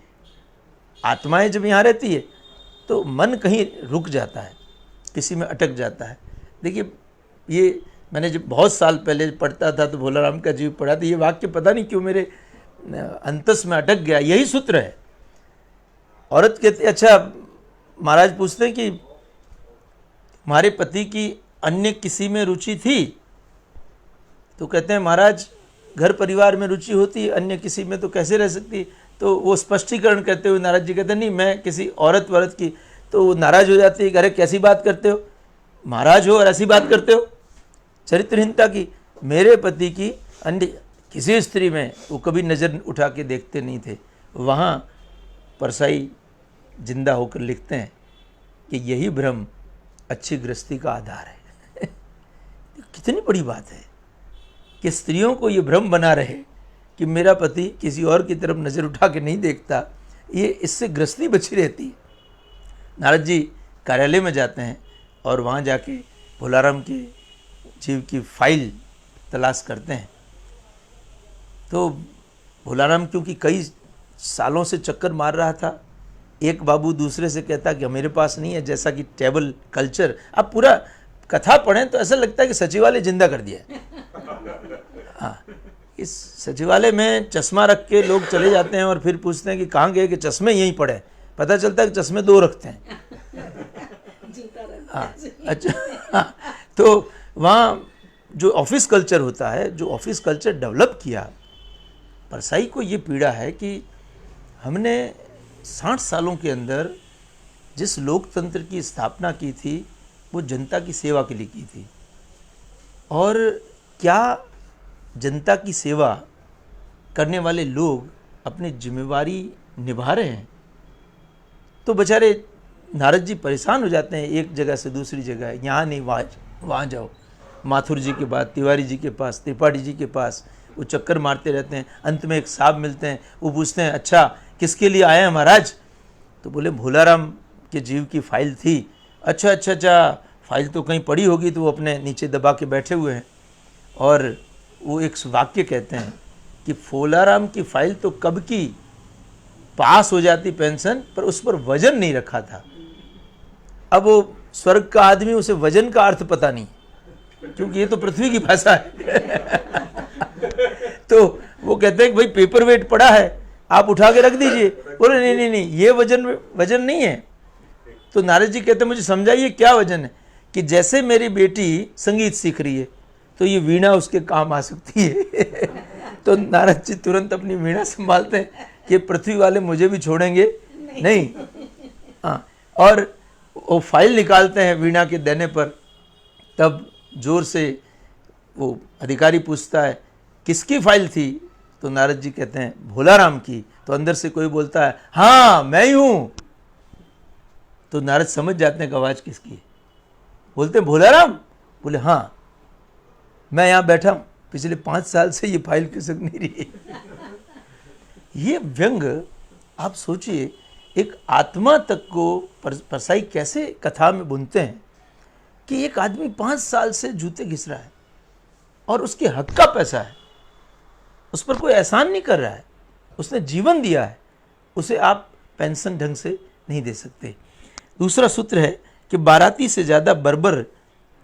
आत्माएं जब यहाँ रहती है तो मन कहीं रुक जाता है, किसी में अटक जाता है। देखिए ये मैंने जब बहुत साल पहले पढ़ता था तो भोलाराम का जीव पढ़ा था, ये वाक्य पता नहीं क्यों मेरे अंतस में अटक गया, यही सूत्र है। औरत कहती अच्छा, महाराज पूछते हैं कि हमारे पति की अन्य किसी में रुचि थी, तो कहते हैं महाराज घर परिवार में रुचि होती, अन्य किसी में तो कैसे रह सकती। तो वो स्पष्टीकरण करते हुए नारद जी कहते हैं नहीं मैं किसी औरत वरत की, तो वो नाराज हो जाती है, अरे कैसी बात करते हो, महाराज हो और ऐसी बात करते हो, चरित्रहीनता की। मेरे पति की अन्य किसी स्त्री में वो कभी नज़र उठा के देखते नहीं थे। वहाँ परसाई जिंदा होकर लिखते हैं कि यही भ्रम अच्छी गृहस्थी का आधार है। कितनी बड़ी बात है कि स्त्रियों को ये भ्रम बना रहे कि मेरा पति किसी और की तरफ नज़र उठा के नहीं देखता, ये इससे गृहस्थी बची रहती है। नारद जी कार्यालय में जाते हैं और वहाँ जाके भोलाराम के जीव की फाइल तलाश करते हैं। तो भोलाराम क्योंकि कई सालों से चक्कर मार रहा था, एक बाबू दूसरे से कहता कि मेरे पास नहीं है, जैसा कि टेबल कल्चर, अब पूरा कथा पढ़ें तो ऐसा लगता है कि सचिवालय जिंदा कर दिया है। हाँ, इस सचिवालय में चश्मा रख के लोग चले जाते हैं और फिर पूछते हैं कि कहाँ गए, कि चश्मे यहीं पड़े, पता चलता है कि चश्मे 2 रखते हैं। हाँ, अच्छा। हाँ, तो वहाँ जो ऑफिस कल्चर होता है, जो ऑफिस कल्चर डेवलप किया, परसाई को ये पीड़ा है कि हमने 60 सालों के अंदर जिस लोकतंत्र की स्थापना की थी वो जनता की सेवा के लिए की थी, और क्या जनता की सेवा करने वाले लोग अपनी जिम्मेवारी निभा रहे हैं। तो बेचारे नारद जी परेशान हो जाते हैं, एक जगह से दूसरी जगह, यहाँ नहीं वहाँ जाओ, माथुर जी के पास, तिवारी जी के पास, त्रिपाठी जी के पास, वो चक्कर मारते रहते हैं। अंत में एक साहब मिलते हैं, वो पूछते हैं अच्छा किसके लिए आए हैं महाराज। तो बोले भोलाराम के जीव की फाइल थी। अच्छा अच्छा अच्छा, फाइल तो कहीं पड़ी होगी, तो वो अपने नीचे दबा के बैठे हुए हैं और वो एक वाक्य कहते हैं कि भोलाराम की फाइल तो कब की पास हो जाती पेंशन, पर उस पर वजन नहीं रखा था। अब वो स्वर्ग का आदमी, उसे वजन का अर्थ पता नहीं, क्योंकि ये तो पृथ्वी की भाषा है। तो वो कहते हैं कि भाई पेपर वेट पड़ा है, आप उठा के रख दीजिए। बोले नहीं नहीं नहीं, ये वजन नहीं है। तो नारद जी कहते हैं मुझे समझाइए क्या वजन है। कि जैसे मेरी बेटी संगीत सीख रही है तो ये वीणा उसके काम आ सकती है। तो नारद जी तुरंत अपनी वीणा संभालते हैं कि पृथ्वी वाले मुझे भी छोड़ेंगे नहीं। हाँ, और वो फाइल निकालते हैं वीणा के देने पर, तब जोर से वो अधिकारी पूछता है किसकी फाइल थी, तो नारद जी कहते हैं भोलाराम की। तो अंदर से कोई बोलता है हाँ मैं ही हूं। तो नारद समझ जाते हैं कि आवाज किसकी है। बोलते हैं भोलाराम, बोले हाँ मैं यहां बैठा हूं, पिछले 5 साल से ये फाइल खिसक नहीं रही है। ये व्यंग आप सोचिए, एक आत्मा तक को परसाई कैसे कथा में बुनते हैं कि एक आदमी 5 साल से जूते घिस रहा है और उसके हक का पैसा है, उस पर कोई एहसान नहीं कर रहा है, उसने जीवन दिया है, उसे आप पेंशन ढंग से नहीं दे सकते। दूसरा सूत्र है कि बाराती से ज्यादा बर्बर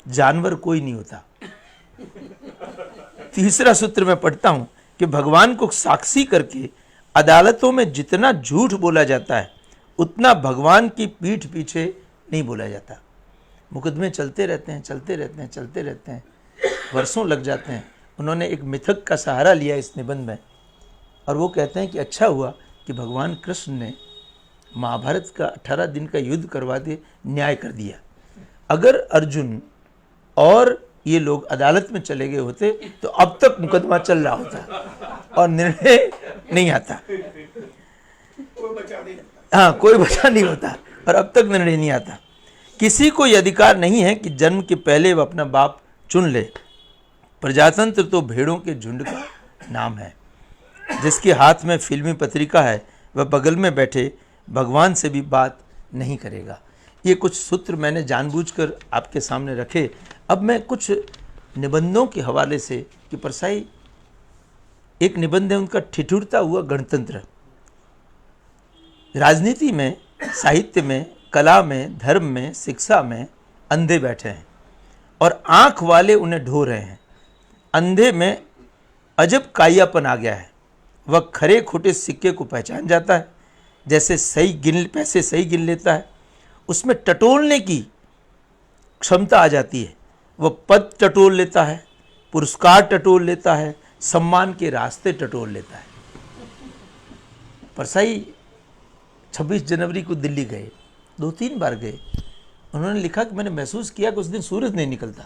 जानवर कोई नहीं होता। तीसरा सूत्र मैं पढ़ता हूं कि भगवान को साक्षी करके अदालतों में जितना झूठ बोला जाता है उतना भगवान की पीठ पीछे नहीं बोला जाता। मुकदमे चलते रहते हैं, चलते रहते हैं, चलते रहते हैं, वर्षों लग जाते हैं। उन्होंने एक मिथक का सहारा लिया इस निबंध में, और वो कहते हैं कि अच्छा हुआ कि भगवान कृष्ण ने महाभारत का 18 दिन का युद्ध करवा के न्याय कर दिया। अगर अर्जुन और ये लोग अदालत में चले गए होते तो अब तक मुकदमा चल रहा होता और निर्णय नहीं आता। हाँ, कोई बचा नहीं होता और अब तक निर्णय नहीं आता। किसी को यह अधिकार नहीं है कि जन्म के पहले वह अपना बाप चुन ले। प्रजातंत्र तो भेड़ों के झुंड का नाम है। जिसके हाथ में फिल्मी पत्रिका है वह बगल में बैठे भगवान से भी बात नहीं करेगा। ये कुछ सूत्र मैंने जानबूझकर आपके सामने रखे। अब मैं कुछ निबंधों के हवाले से, कि परसाई एक निबंध है उनका ठिठुरता हुआ गणतंत्र। राजनीति में, साहित्य में, कला में, धर्म में, शिक्षा में अंधे बैठे हैं और आंख वाले उन्हें ढो रहे हैं। अंधे में अजब कायापन आ गया है। वह खरे खोटे सिक्के को पहचान जाता है, जैसे पैसे सही गिन लेता है। उसमें टटोलने की क्षमता आ जाती है। वह पद टटोल लेता है, पुरस्कार टटोल लेता है, सम्मान के रास्ते टटोल लेता है। परसाई 26 जनवरी को दिल्ली गए, 2-3 बार गए। उन्होंने लिखा कि मैंने महसूस किया कि उस दिन सूरज नहीं निकलता।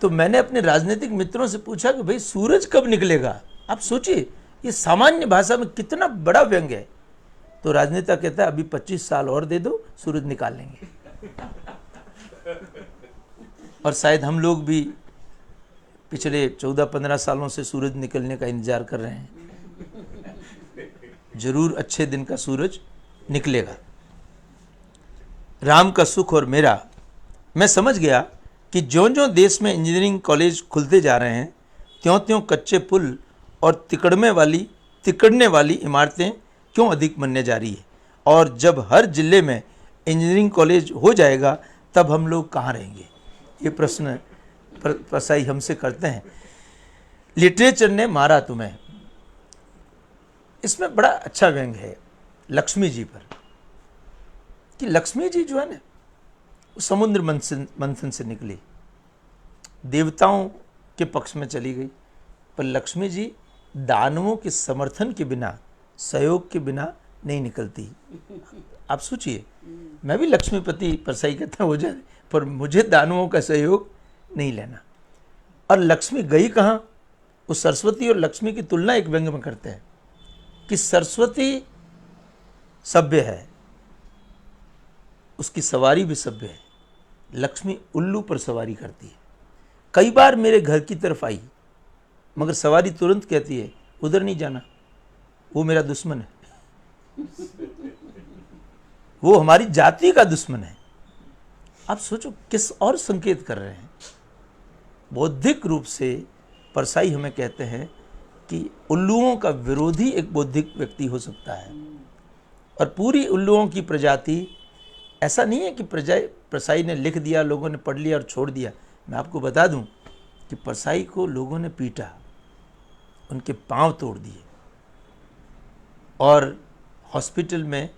तो मैंने अपने राजनीतिक मित्रों से पूछा कि भाई सूरज कब निकलेगा। आप सोचिए ये सामान्य भाषा में कितना बड़ा व्यंग है। तो राजनेता कहता है अभी 25 साल और दे दो, सूरज निकाल लेंगे। और शायद हम लोग भी पिछले 14-15 सालों से सूरज निकलने का इंतजार कर रहे हैं। जरूर अच्छे दिन का सूरज निकलेगा। राम का सुख और मेरा। मैं समझ गया कि ज्यों-ज्यों देश में इंजीनियरिंग कॉलेज खुलते जा रहे हैं त्यों-त्यों कच्चे पुल और तिकड़ने वाली इमारतें क्यों अधिक बनने जा रही है। और जब हर जिले में इंजीनियरिंग कॉलेज हो जाएगा तब हम लोग कहाँ रहेंगे। ये प्रश्न परसाई हमसे करते हैं। लिटरेचर ने मारा तुम्हें। इसमें बड़ा अच्छा व्यंग है लक्ष्मी जी पर, कि लक्ष्मी जी जो है ना वो समुद्र मंथन से निकली, देवताओं के पक्ष में चली गई, पर लक्ष्मी जी दानवों के समर्थन के बिना, सहयोग के बिना नहीं निकलती। आप सोचिए, मैं भी लक्ष्मीपति परसाई कहता हो जाए, पर मुझे दानवों का सहयोग नहीं लेना। और लक्ष्मी गई कहाँ। उस सरस्वती और लक्ष्मी की तुलना एक व्यंग में करते हैं कि सरस्वती सभ्य है, उसकी सवारी भी सभ्य है। लक्ष्मी उल्लू पर सवारी करती है। कई बार मेरे घर की तरफ आई, मगर सवारी तुरंत कहती है उधर नहीं जाना, वो मेरा दुश्मन है, वो हमारी जाति का दुश्मन है। आप सोचो किस और संकेत कर रहे हैं। बौद्धिक रूप से परसाई हमें कहते हैं कि उल्लुओं का विरोधी एक बौद्धिक व्यक्ति हो सकता है। और पूरी उल्लुओं की प्रजाति, ऐसा नहीं है कि परसाई ने लिख दिया, लोगों ने पढ़ लिया और छोड़ दिया। मैं आपको बता दूं कि परसाई को लोगों ने पीटा, उनके पांव तोड़ दिए और हॉस्पिटल में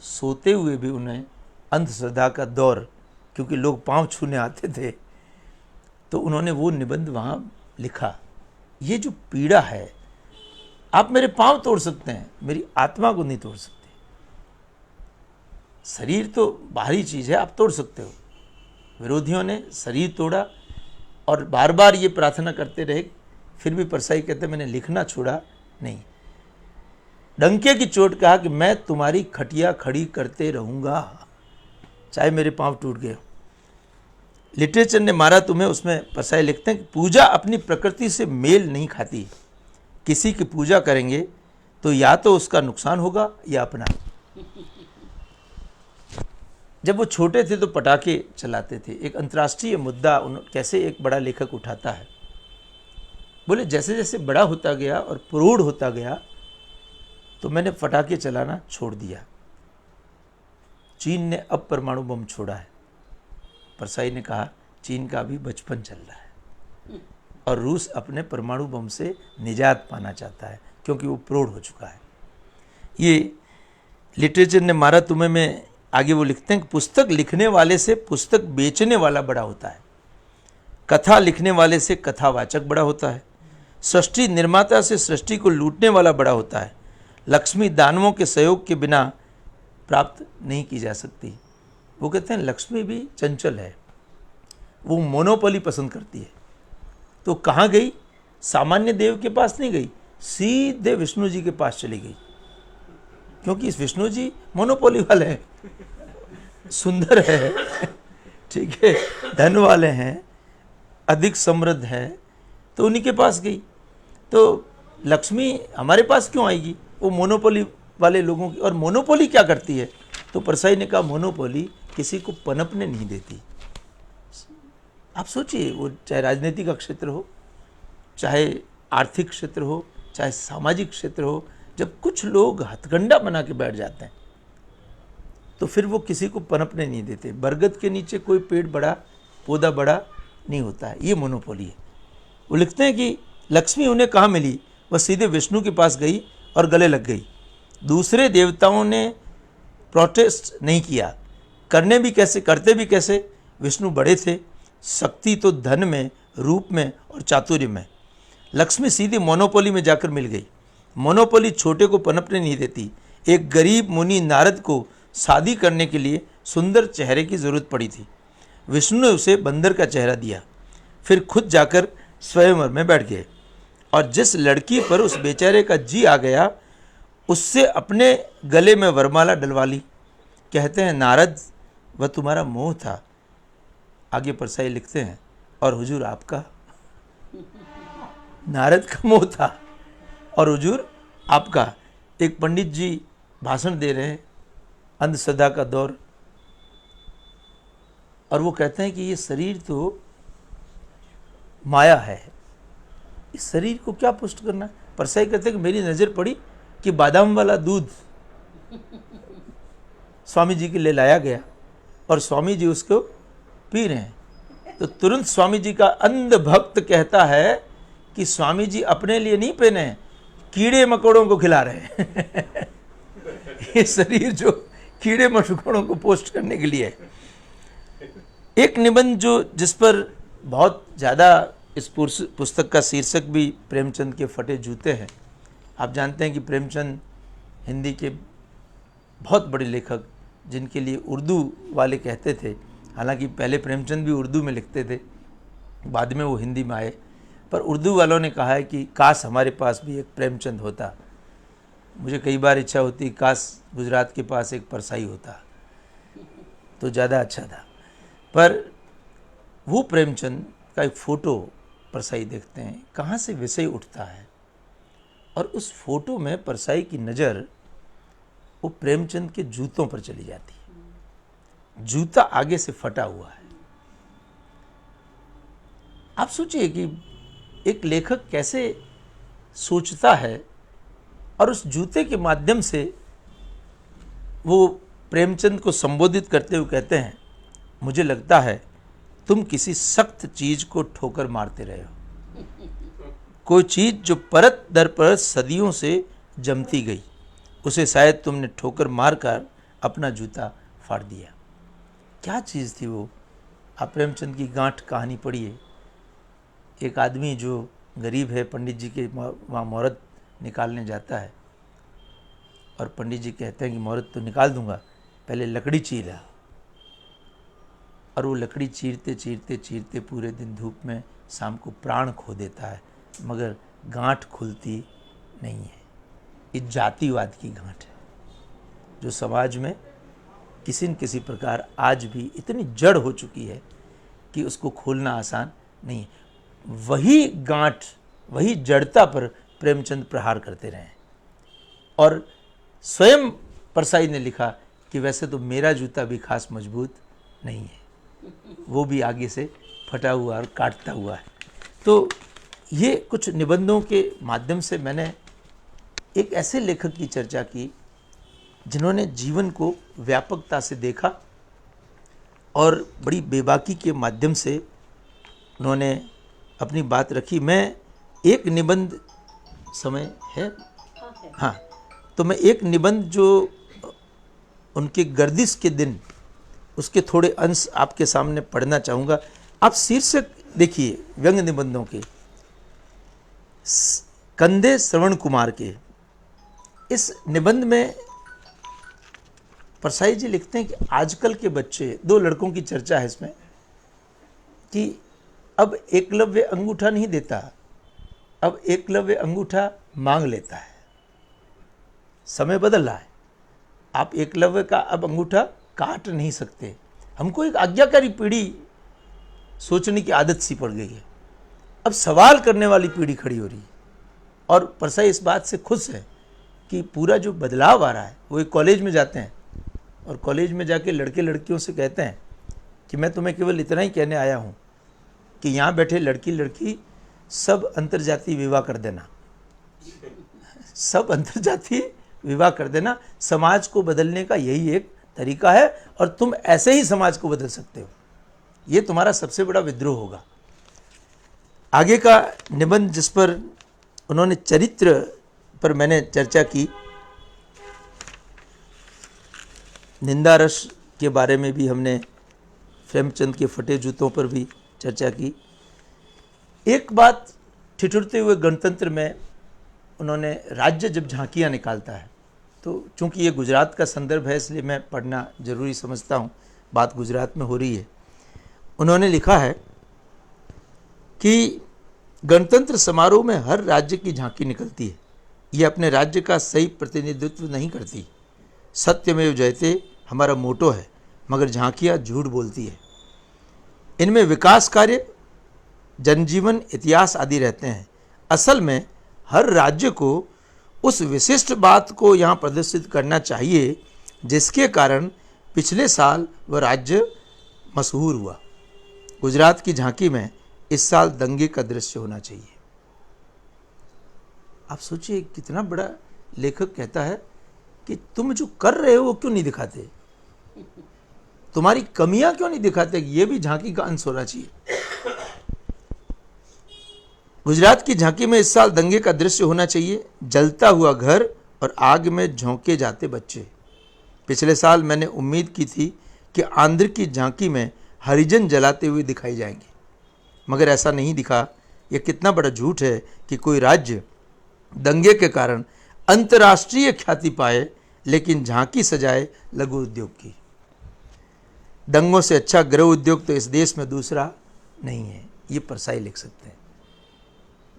सोते हुए भी उन्हें अंधश्रद्धा का दौर, क्योंकि लोग पांव छूने आते थे, तो उन्होंने वो निबंध वहाँ लिखा। ये जो पीड़ा है, आप मेरे पांव तोड़ सकते हैं, मेरी आत्मा को नहीं तोड़ सकते। शरीर तो बाहरी चीज़ है, आप तोड़ सकते हो। विरोधियों ने शरीर तोड़ा और बार बार ये प्रार्थना करते रहे, फिर भी परसाई कहते मैंने लिखना छोड़ा नहीं। डंके की चोट कहा कि मैं तुम्हारी खटिया खड़ी करते रहूँगा, चाहे मेरे पांव टूट गए। लिटरेचर ने मारा तुम्हें, उसमें परसाई लिखते हैं कि पूजा अपनी प्रकृति से मेल नहीं खाती। किसी की पूजा करेंगे तो या तो उसका नुकसान होगा या अपना। जब वो छोटे थे तो पटाखे चलाते थे। एक अंतर्राष्ट्रीय मुद्दा कैसे एक बड़ा लेखक उठाता है, बोले जैसे जैसे बड़ा होता गया और प्रौढ़ होता गया तो मैंने पटाखे चलाना छोड़ दिया। चीन ने अब परमाणु बम छोड़ा है। परसाई ने कहा चीन का अभी बचपन चल रहा है और रूस अपने परमाणु बम से निजात पाना चाहता है, क्योंकि वो प्रौढ़ हो चुका है। ये लिटरेचर ने मारा तुम्हें में आगे वो लिखते हैं कि पुस्तक लिखने वाले से पुस्तक बेचने वाला बड़ा होता है, कथा लिखने वाले से कथावाचक बड़ा होता है, सृष्टि निर्माता से सृष्टि को लूटने वाला बड़ा होता है, लक्ष्मी दानवों के सहयोग के बिना प्राप्त नहीं की जा सकती। वो कहते हैं लक्ष्मी भी चंचल है, वो मोनोपोली पसंद करती है। तो कहाँ गई? सामान्य देव के पास नहीं गई, सीधे विष्णु जी के पास चली गई, क्योंकि इस विष्णु जी मोनोपोली वाले हैं, सुंदर है, ठीक है, धन वाले हैं, अधिक समृद्ध है, तो उन्हीं के पास गई। तो लक्ष्मी हमारे पास क्यों आएगी? वो मोनोपोली वाले लोगों की। और मोनोपोली क्या करती है? तो परसाई ने कहा मोनोपोली किसी को पनपने नहीं देती। आप सोचिए, वो चाहे राजनीति का क्षेत्र हो, चाहे आर्थिक क्षेत्र हो, चाहे सामाजिक क्षेत्र हो, जब कुछ लोग हथकंडा बना के बैठ जाते हैं तो फिर वो किसी को पनपने नहीं देते। बरगद के नीचे कोई पेड़ बड़ा, पौधा बड़ा नहीं होता है, ये मोनोपोली है। वो लिखते हैं कि लक्ष्मी उन्हें कहाँ मिली? वह सीधे विष्णु के पास गई और गले लग गई। दूसरे देवताओं ने प्रोटेस्ट नहीं किया, करने भी कैसे, करते भी कैसे? विष्णु बड़े थे, शक्ति तो धन में, रूप में और चातुर्य में। लक्ष्मी सीधी मोनोपोली में जाकर मिल गई। मोनोपोली छोटे को पनपने नहीं देती। एक गरीब मुनि नारद को शादी करने के लिए सुंदर चेहरे की जरूरत पड़ी थी। विष्णु ने उसे बंदर का चेहरा दिया, फिर खुद जाकर स्वयंवर में बैठ गए और जिस लड़की पर उस बेचारे का जी आ गया उससे अपने गले में वरमाला डलवा ली। कहते हैं नारद, वह तुम्हारा मोह था। आगे परसाई लिखते हैं और हुजूर आपका। नारद का मोह था और हुजूर आपका। एक पंडित जी भाषण दे रहे हैं, अंधश्रद्धा का दौर, और वो कहते हैं कि ये शरीर तो माया है, इस शरीर को क्या पुष्ट करना। परसाई कहते हैं कि मेरी नज़र पड़ी कि बादाम वाला दूध स्वामी जी के लिए लाया गया और स्वामी जी उसको पी रहे हैं, तो तुरंत स्वामी जी का अंध भक्त कहता है कि स्वामी जी अपने लिए नहीं पीने हैं, कीड़े मकोड़ों को खिला रहे हैं। ये शरीर जो कीड़े मकोड़ों को पोस्ट करने के लिए है। एक निबंध जो जिस पर बहुत ज़्यादा इस पुस्तक का शीर्षक भी प्रेमचंद के फटे जूते हैं। आप जानते हैं कि प्रेमचंद हिंदी के बहुत बड़े लेखक, जिनके लिए उर्दू वाले कहते थे, हालांकि पहले प्रेमचंद भी उर्दू में लिखते थे, बाद में वो हिंदी में आए, पर उर्दू वालों ने कहा है कि काश हमारे पास भी एक प्रेमचंद होता। मुझे कई बार इच्छा होती काश गुजरात के पास एक परसाई होता तो ज़्यादा अच्छा था। पर वो प्रेमचंद का एक फ़ोटो परसाई देखते हैं, कहाँ से विषय उठता है, और उस फोटो में परसाई की नज़र वो प्रेमचंद के जूतों पर चली जाती है। जूता आगे से फटा हुआ है। आप सोचिए कि एक लेखक कैसे सोचता है, और उस जूते के माध्यम से वो प्रेमचंद को संबोधित करते हुए कहते हैं, मुझे लगता है तुम किसी सख्त चीज को ठोकर मारते रहे हो, कोई चीज जो परत दर परत सदियों से जमती गई, उसे शायद तुमने ठोकर मारकर अपना जूता फाड़ दिया। क्या चीज़ थी वो? आप प्रेमचंद की गांठ कहानी पढ़िए। एक आदमी जो गरीब है, पंडित जी के वहाँ मुहूर्त निकालने जाता है और पंडित जी कहते हैं कि मुहूर्त तो निकाल दूंगा, पहले लकड़ी चीरा। और वो लकड़ी चीरते चीरते चीरते पूरे दिन धूप में शाम को प्राण खो देता है, मगर गांठ खुलती नहीं है। ये जातिवाद की गांठ है जो समाज में किसी न किसी प्रकार आज भी इतनी जड़ हो चुकी है कि उसको खोलना आसान नहीं है। वही गांठ, वही जड़ता पर प्रेमचंद प्रहार करते रहे। और स्वयं परसाई ने लिखा कि वैसे तो मेरा जूता भी खास मजबूत नहीं है, वो भी आगे से फटा हुआ और काटता हुआ है। तो ये कुछ निबंधों के माध्यम से मैंने एक ऐसे लेखक की चर्चा की जिन्होंने जीवन को व्यापकता से देखा और बड़ी बेबाकी के माध्यम से उन्होंने अपनी बात रखी। मैं एक निबंध, समय है? हाँ, तो मैं एक निबंध जो उनके गर्दिश के दिन, उसके थोड़े अंश आपके सामने पढ़ना चाहूँगा। आप शीर्षक देखिए व्यंग्य निबंधों के, कंधे श्रवण कुमार के। इस निबंध में परसाई जी लिखते हैं कि आजकल के बच्चे, दो लड़कों की चर्चा है इसमें, कि अब एकलव्य अंगूठा नहीं देता, अब एकलव्य अंगूठा मांग लेता है। समय बदल रहा है, आप एकलव्य का अब अंगूठा काट नहीं सकते। हमको एक आज्ञाकारी पीढ़ी सोचने की आदत सी पड़ गई है, अब सवाल करने वाली पीढ़ी खड़ी हो रही है। और परसाई इस बात से खुश है कि पूरा जो बदलाव आ रहा है, वो एक कॉलेज में जाते हैं और कॉलेज में जाके लड़के लड़कियों से कहते हैं कि मैं तुम्हें केवल इतना ही कहने आया हूँ कि यहाँ बैठे लड़की लड़की सब अंतर्जातीय विवाह कर देना, सब अंतर्जातीय विवाह कर देना। समाज को बदलने का यही एक तरीका है और तुम ऐसे ही समाज को बदल सकते हो। ये तुम्हारा सबसे बड़ा विद्रोह होगा। आगे का निबंध जिस पर उन्होंने चरित्र पर मैंने चर्चा की, निंदा रस के बारे में भी हमने, प्रेमचंद के फटे जूतों पर भी चर्चा की। एक बात, ठिठुरते हुए गणतंत्र में उन्होंने राज्य जब झांकियाँ निकालता है, तो चूंकि ये गुजरात का संदर्भ है इसलिए मैं पढ़ना जरूरी समझता हूँ, बात गुजरात में हो रही है। उन्होंने लिखा है कि गणतंत्र समारोह में हर राज्य की झांकी निकलती है, ये अपने राज्य का सही प्रतिनिधित्व नहीं करती। सत्यमेव जयते हमारा मोटो है, मगर झांकियाँ झूठ बोलती है। इनमें विकास कार्य, जनजीवन, इतिहास आदि रहते हैं। असल में हर राज्य को उस विशिष्ट बात को यहाँ प्रदर्शित करना चाहिए जिसके कारण पिछले साल वह राज्य मशहूर हुआ। गुजरात की झांकी में इस साल दंगे का दृश्य होना चाहिए। आप सोचिए कितना बड़ा लेखक कहता है कि तुम जो कर रहे हो वो क्यों नहीं दिखाते, तुम्हारी कमियां क्यों नहीं दिखाते, ये भी झांकी का अंश होना चाहिए। गुजरात की झांकी में इस साल दंगे का दृश्य होना चाहिए। जलता हुआ घर और आग में झोंके जाते बच्चे। पिछले साल मैंने उम्मीद की थी कि आंध्र की झांकी में हरिजन जलाते हुए दिखाई जाएंगे, मगर ऐसा नहीं दिखा। यह कितना बड़ा झूठ है कि कोई राज्य दंगे के कारण अंतर्राष्ट्रीय ख्याति पाए लेकिन झांकी सजाए लघु उद्योग की। दंगों से अच्छा गृह उद्योग तो इस देश में दूसरा नहीं है, ये परसाई लिख सकते हैं।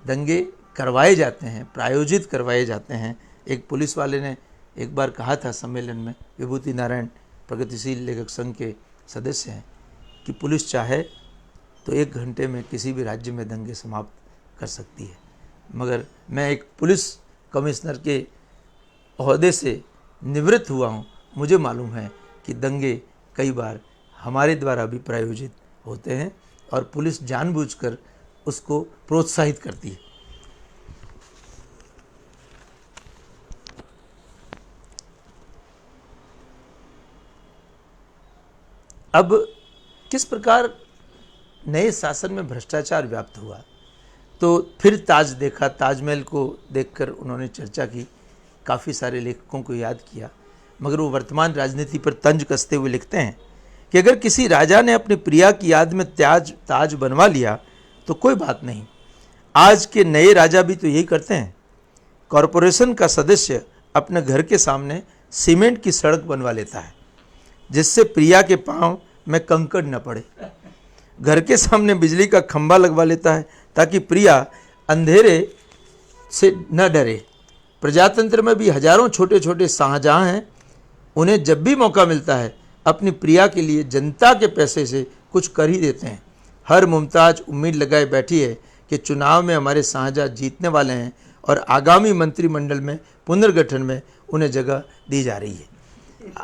दंगे करवाए जाते हैं, प्रायोजित करवाए जाते हैं। एक पुलिस वाले ने एक बार कहा था सम्मेलन में, विभूति नारायण प्रगतिशील लेखक संघ के सदस्य हैं, कि पुलिस चाहे तो 1 घंटे में किसी भी राज्य में दंगे समाप्त कर सकती है। मगर मैं एक पुलिस कमिश्नर के ओहदे से निवृत्त हुआ हूँ, मुझे मालूम है कि दंगे कई बार हमारे द्वारा भी प्रायोजित होते हैं और पुलिस जानबूझकर उसको प्रोत्साहित करती है। अब किस प्रकार नए शासन में भ्रष्टाचार व्याप्त हुआ, तो फिर ताज देखा, ताजमहल को देखकर उन्होंने चर्चा की, काफ़ी सारे लेखकों को याद किया, मगर वो वर्तमान राजनीति पर तंज कसते हुए लिखते हैं कि अगर किसी राजा ने अपनी प्रिया की याद में ताज बनवा लिया तो कोई बात नहीं। आज के नए राजा भी तो यही करते हैं। कॉरपोरेशन का सदस्य अपने घर के सामने सीमेंट की सड़क बनवा लेता है जिससे प्रिया के पांव में कंकड़ न पड़े। घर के सामने बिजली का खंभा लगवा लेता है ताकि प्रिया अंधेरे से न डरे। प्रजातंत्र में भी हजारों छोटे छोटे शाहजहां हैं। उन्हें जब भी मौका मिलता है अपनी प्रिया के लिए जनता के पैसे से कुछ कर ही देते हैं। हर मुमताज उम्मीद लगाए बैठी है कि चुनाव में हमारे शाहजहां जीतने वाले हैं और आगामी मंत्रिमंडल में पुनर्गठन में उन्हें जगह दी जा रही है।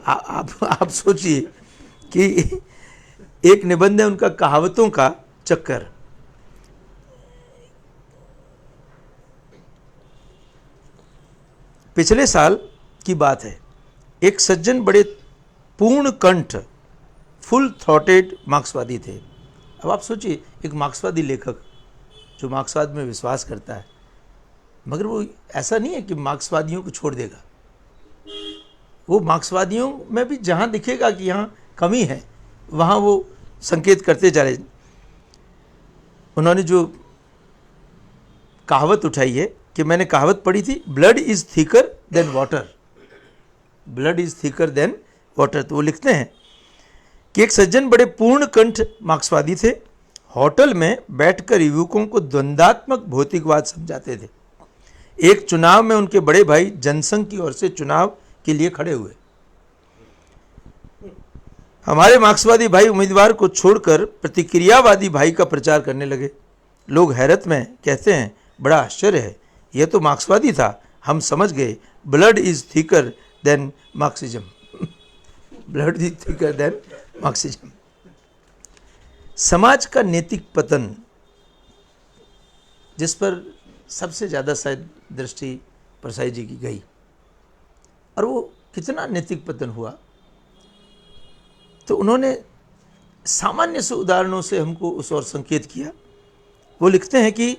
आप सोचिए कि एक निबंध है उनका, कहावतों का चक्कर। पिछले साल की बात है, एक सज्जन बड़े पूर्ण कंठ फुल थॉटेड मार्क्सवादी थे। अब आप सोचिए, एक मार्क्सवादी लेखक जो मार्क्सवाद में विश्वास करता है, मगर वो ऐसा नहीं है कि मार्क्सवादियों को छोड़ देगा। वो मार्क्सवादियों में भी जहाँ दिखेगा कि यहाँ कमी है वहाँ वो संकेत करते जा रहे। उन्होंने जो कहावत उठाई है कि मैंने कहावत पढ़ी थी, blood is thicker than water, blood is thicker than water. तो वो लिखते हैं कि एक सज्जन बड़े पूर्ण कंठ मार्क्सवादी थे। होटल में बैठकर युवकों को द्वंद्वात्मक भौतिकवाद समझाते थे। एक चुनाव में उनके बड़े भाई जनसंघ की ओर से चुनाव के लिए खड़े हुए। हमारे मार्क्सवादी भाई उम्मीदवार को छोड़कर प्रतिक्रियावादी भाई का प्रचार करने लगे। लोग हैरत में कहते हैं, बड़ा आश्चर्य है, यह तो मार्क्सवादी था, हम समझ गए, blood is thicker than Marxism, blood is thicker than Marxism. समाज का नैतिक पतन, जिस पर सबसे ज़्यादा शायद दृष्टि परसाई जी की गई, और वो कितना नैतिक पतन हुआ, तो उन्होंने सामान्य से उदाहरणों से हमको उस ओर संकेत किया। वो लिखते हैं कि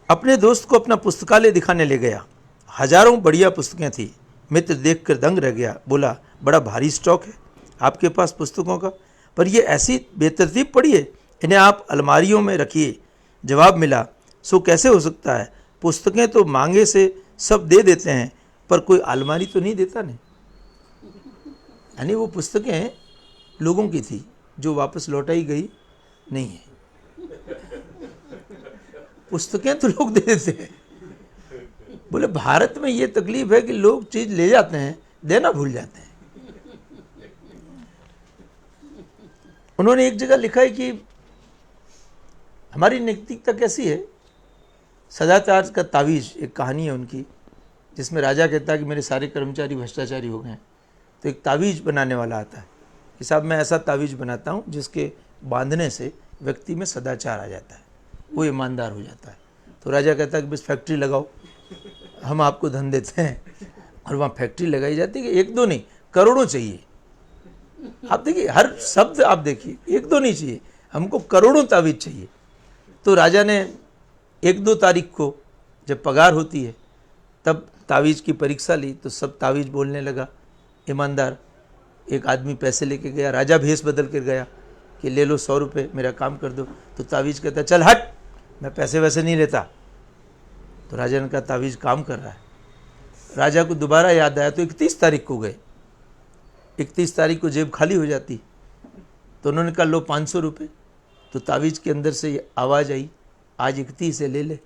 अपने दोस्त को अपना पुस्तकालय दिखाने ले गया। हजारों बढ़िया पुस्तकें थी। मित्र देखकर दंग रह गया, बोला, बड़ा भारी स्टॉक है आपके पास पुस्तकों का, पर ये ऐसी बेतरतीब पड़ी है, इन्हें आप अलमारियों में रखिए। जवाब मिला, सो कैसे हो सकता है, पुस्तकें तो मांगे से सब दे देते हैं पर कोई अलमारी तो नहीं देता नहीं। यानी वो पुस्तकें लोगों की थी जो वापस लौटाई गई नहीं है। पुस्तकें तो लोग दे देते हैं। बोले भारत में ये तकलीफ है कि लोग चीज ले जाते हैं, देना भूल जाते हैं। उन्होंने एक जगह लिखा है कि हमारी नैतिकता कैसी है। सदाचार का तावीज, एक कहानी है उनकी, जिसमें राजा कहता है कि मेरे सारे कर्मचारी भ्रष्टाचारी हो गए हैं। तो एक तावीज बनाने वाला आता है कि साहब मैं ऐसा तावीज बनाता हूँ जिसके बांधने से व्यक्ति में सदाचार आ जाता है, वो ईमानदार हो जाता है। तो राजा कहता है कि बस फैक्ट्री लगाओ, हम आपको धन देते हैं। और वहाँ फैक्ट्री लगाई जाती है कि एक दो नहीं, करोड़ों चाहिए। आप देखिए, हर शब्द आप देखिए, एक दो नहीं चाहिए, हमको करोड़ों तावीज चाहिए। तो राजा ने 1-2 तारीख को जब पगार होती है तब तावीज की परीक्षा ली, तो सब तावीज बोलने लगा ईमानदार। एक आदमी पैसे लेके गया, राजा भेष बदल कर गया कि ले लो 100 रुपये, मेरा काम कर दो। तो तावीज कहता, चल हट, मैं पैसे वैसे नहीं लेता। तो राजा ने कहा, तावीज काम कर रहा है। राजा को दोबारा याद आया तो 31 तारीख को गए। 31 तारीख को जेब खाली हो जाती, तो उन्होंने कहा लो 500 रुपये। तो तावीज के अंदर से आवाज़ आई, आज 31 से ले ले।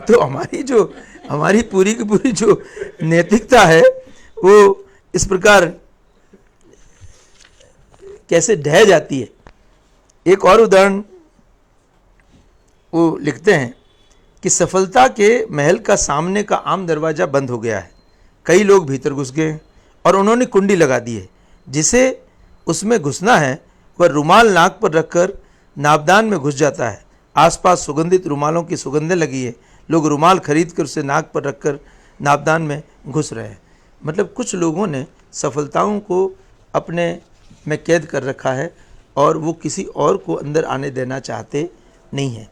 तो हमारी पूरी की पूरी जो नैतिकता है वो इस प्रकार कैसे ढह जाती है। एक और उदाहरण वो लिखते हैं कि सफलता के महल का सामने का आम दरवाज़ा बंद हो गया है। कई लोग भीतर घुस गए और उन्होंने कुंडी लगा दी है। जिसे उसमें घुसना है वह रुमाल नाक पर रखकर नापदान में घुस जाता है। आसपास सुगंधित रुमालों की सुगंधें लगी है। लोग रुमाल खरीद कर उसे नाक पर रखकर नापदान में घुस रहे हैं। मतलब कुछ लोगों ने सफलताओं को अपने में कैद कर रखा है और वो किसी और को अंदर आने देना चाहते नहीं हैं।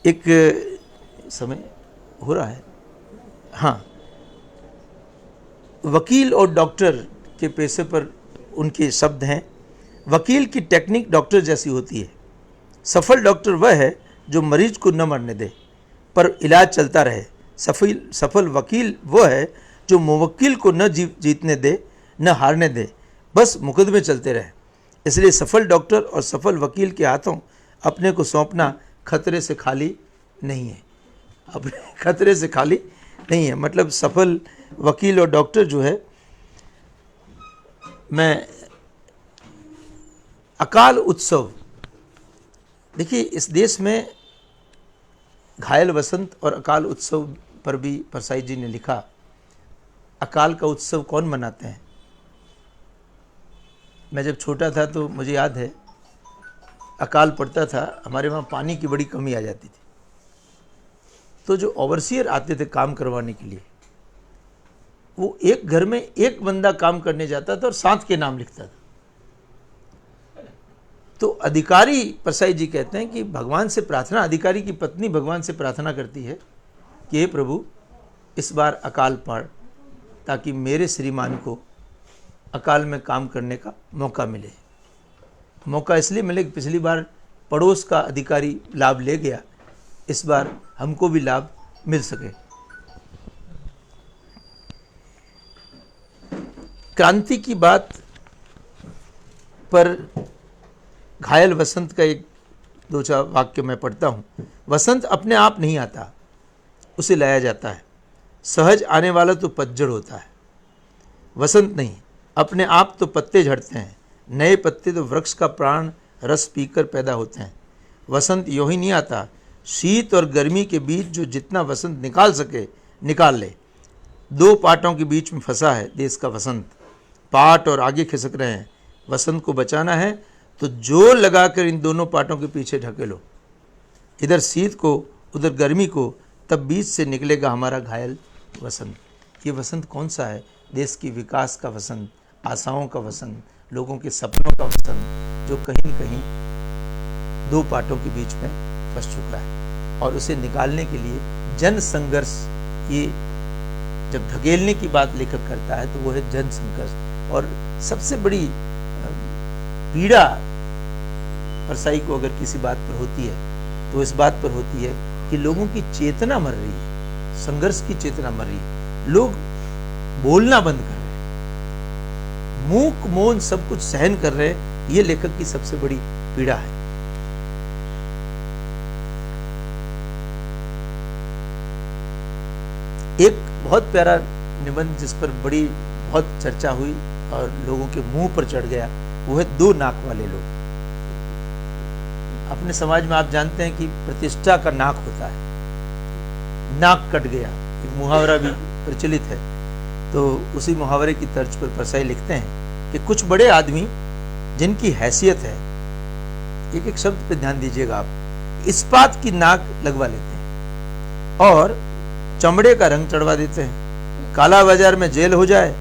एक समय हो रहा है, हाँ, वकील और डॉक्टर के पेशे पर उनके शब्द हैं। वकील की टेक्निक डॉक्टर जैसी होती है। सफल डॉक्टर वह है जो मरीज को न मरने दे पर इलाज चलता रहे। सफल वकील वह है जो मुवक्किल को न जीतने दे न हारने दे, बस मुकदमे चलते रहे। इसलिए सफल डॉक्टर और सफल वकील के हाथों अपने को सौंपना खतरे से खाली नहीं है। अपने खतरे से खाली नहीं है, मतलब सफल वकील और डॉक्टर जो है, मैं अकाल उत्सव, देखिए इस देश में घायल वसंत और अकाल उत्सव पर भी परसाई जी ने लिखा। अकाल का उत्सव कौन मनाते हैं? मैं जब छोटा था तो मुझे याद है, अकाल पड़ता था, हमारे वहाँ पानी की बड़ी कमी आ जाती थी, तो जो ओवरसियर आते थे काम करवाने के लिए, वो एक घर में एक बंदा काम करने जाता था और 7 के नाम लिखता था। तो अधिकारी, परसाई जी कहते हैं कि भगवान से प्रार्थना, अधिकारी की पत्नी भगवान से प्रार्थना करती है कि हे प्रभु, इस बार अकाल पड़ ताकि मेरे श्रीमान को अकाल में काम करने का मौका मिले। मौका इसलिए मिले कि पिछली बार पड़ोस का अधिकारी लाभ ले गया, इस बार हमको भी लाभ मिल सके। क्रांति की बात पर घायल वसंत का एक 2-4 वाक्य मैं पढ़ता हूँ। वसंत अपने आप नहीं आता, उसे लाया जाता है। सहज आने वाला तो पतझड़ होता है। वसंत नहीं, अपने आप तो पत्ते झड़ते हैं। नए पत्ते तो वृक्ष का प्राण रस पीकर पैदा होते हैं। वसंत यूं ही नहीं आता, शीत और गर्मी के बीच जो जितना वसंत निकाल सके निकाल ले। 2 पाटों के बीच में फंसा है देश का वसंत। पाट और आगे खिसक रहे हैं। वसंत को बचाना है तो जोर लगाकर इन दोनों पाटों के पीछे ढकेलो, इधर शीत को उधर गर्मी को, तब बीच से निकलेगा हमारा घायल वसंत। ये वसंत कौन सा है? देश की विकास का वसंत, आशाओं का वसंत, लोगों के सपनों का वसंत, जो कहीं न कहीं 2 पाटों के बीच में फंस चुका है। और उसे निकालने के लिए जन संघर्ष, ये जब धकेलने की बात लेखक करता है तो वो है जन संघर्ष। और सबसे बड़ी पीड़ा परसाई को अगर किसी बात पर होती है तो इस बात पर होती है कि लोगों की चेतना मर रही है, संघर्ष की चेतना मर रही है। लोग बोलना बंद कर रहे हैं, मूक मौन सब कुछ सहन कर रहे हैं। ये लेखक की सबसे बड़ी पीड़ा है। एक बहुत प्यारा निबंध जिस पर बड़ी बहुत चर्चा हुई और लोगों के मुंह पर चढ़ गया, वो है 2 नाक वाले लोग। अपने समाज में आप जानते हैं कि प्रतिष्ठा का नाक होता है, नाक कट गया, एक मुहावरा भी प्रचलित है। तो उसी मुहावरे की तर्ज पर परसाई लिखते हैं कि कुछ बड़े आदमी जिनकी हैसियत है, एक शब्द पे ध्यान दीजिएगा आप, इस्पात की नाक लगवा लेते हैं और चमड़े का रंग चढ़वा देते हैं। काला बाजार में जेल हो जाए,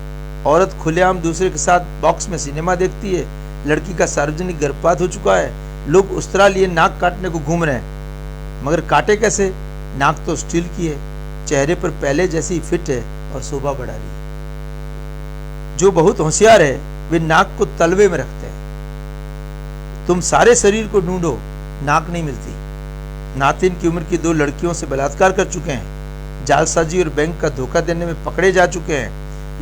औरत खुलेआम दूसरे के साथ बॉक्स में सिनेमा देखती है, लड़की का सार्वजनिक गर्भपात हो चुका है, लोग उस तरह लिए नाक काटने को घूम रहे हैं। मगर काटे कैसे? नाक तो स्टील की है, चेहरे पर पहले जैसी फिट है और शोभा बढ़ा रही है। जो बहुत होशियार है वे नाक को तलवे में रखते हैं। तुम सारे शरीर को ढूंढो, नाक नहीं मिलती। नातिन की उम्र की 2 लड़कियों से बलात्कार कर चुके हैं, जालसाजी और बैंक का धोखा देने में पकड़े जा चुके हैं।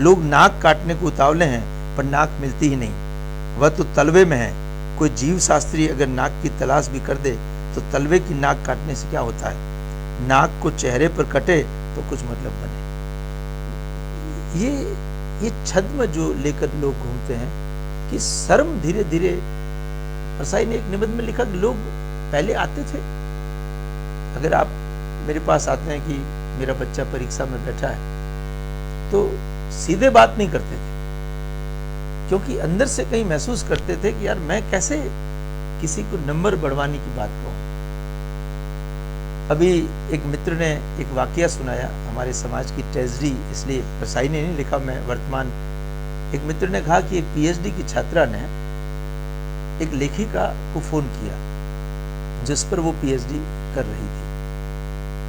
लोग नाक काटने को उतावले हैं पर नाक मिलती ही नहीं, वह तो तलवे में है। कोई जीव शास्त्री अगर नाक की तलाश भी कर दे तो तलवे की नाक काटने से क्या होता है? नाक को चेहरे पर कटे तो कुछ मतलब बने। ये छद्म जो लेकर लोग घूमते हैं कि शर्म धीरे धीरे, परसाई ने एक निबंध में लिखा कि लोग पहले आते थे, अगर आप मेरे पास आते हैं कि मेरा बच्चा परीक्षा में बैठा है तो सीधे बात नहीं करते थे, क्योंकि अंदर से कहीं महसूस करते थे कि यार मैं कैसे किसी को नंबर बढ़वाने की बात कहूं। अभी एक मित्र ने एक वाकया सुनाया, हमारे समाज की ट्रेजेडी, इसलिए परसाई ने नहीं लिखा, मैं वर्तमान। एक मित्र ने कहा कि एक पीएचडी की छात्रा ने एक लेखिका को फोन किया जिस पर वो पीएचडी कर रही थी,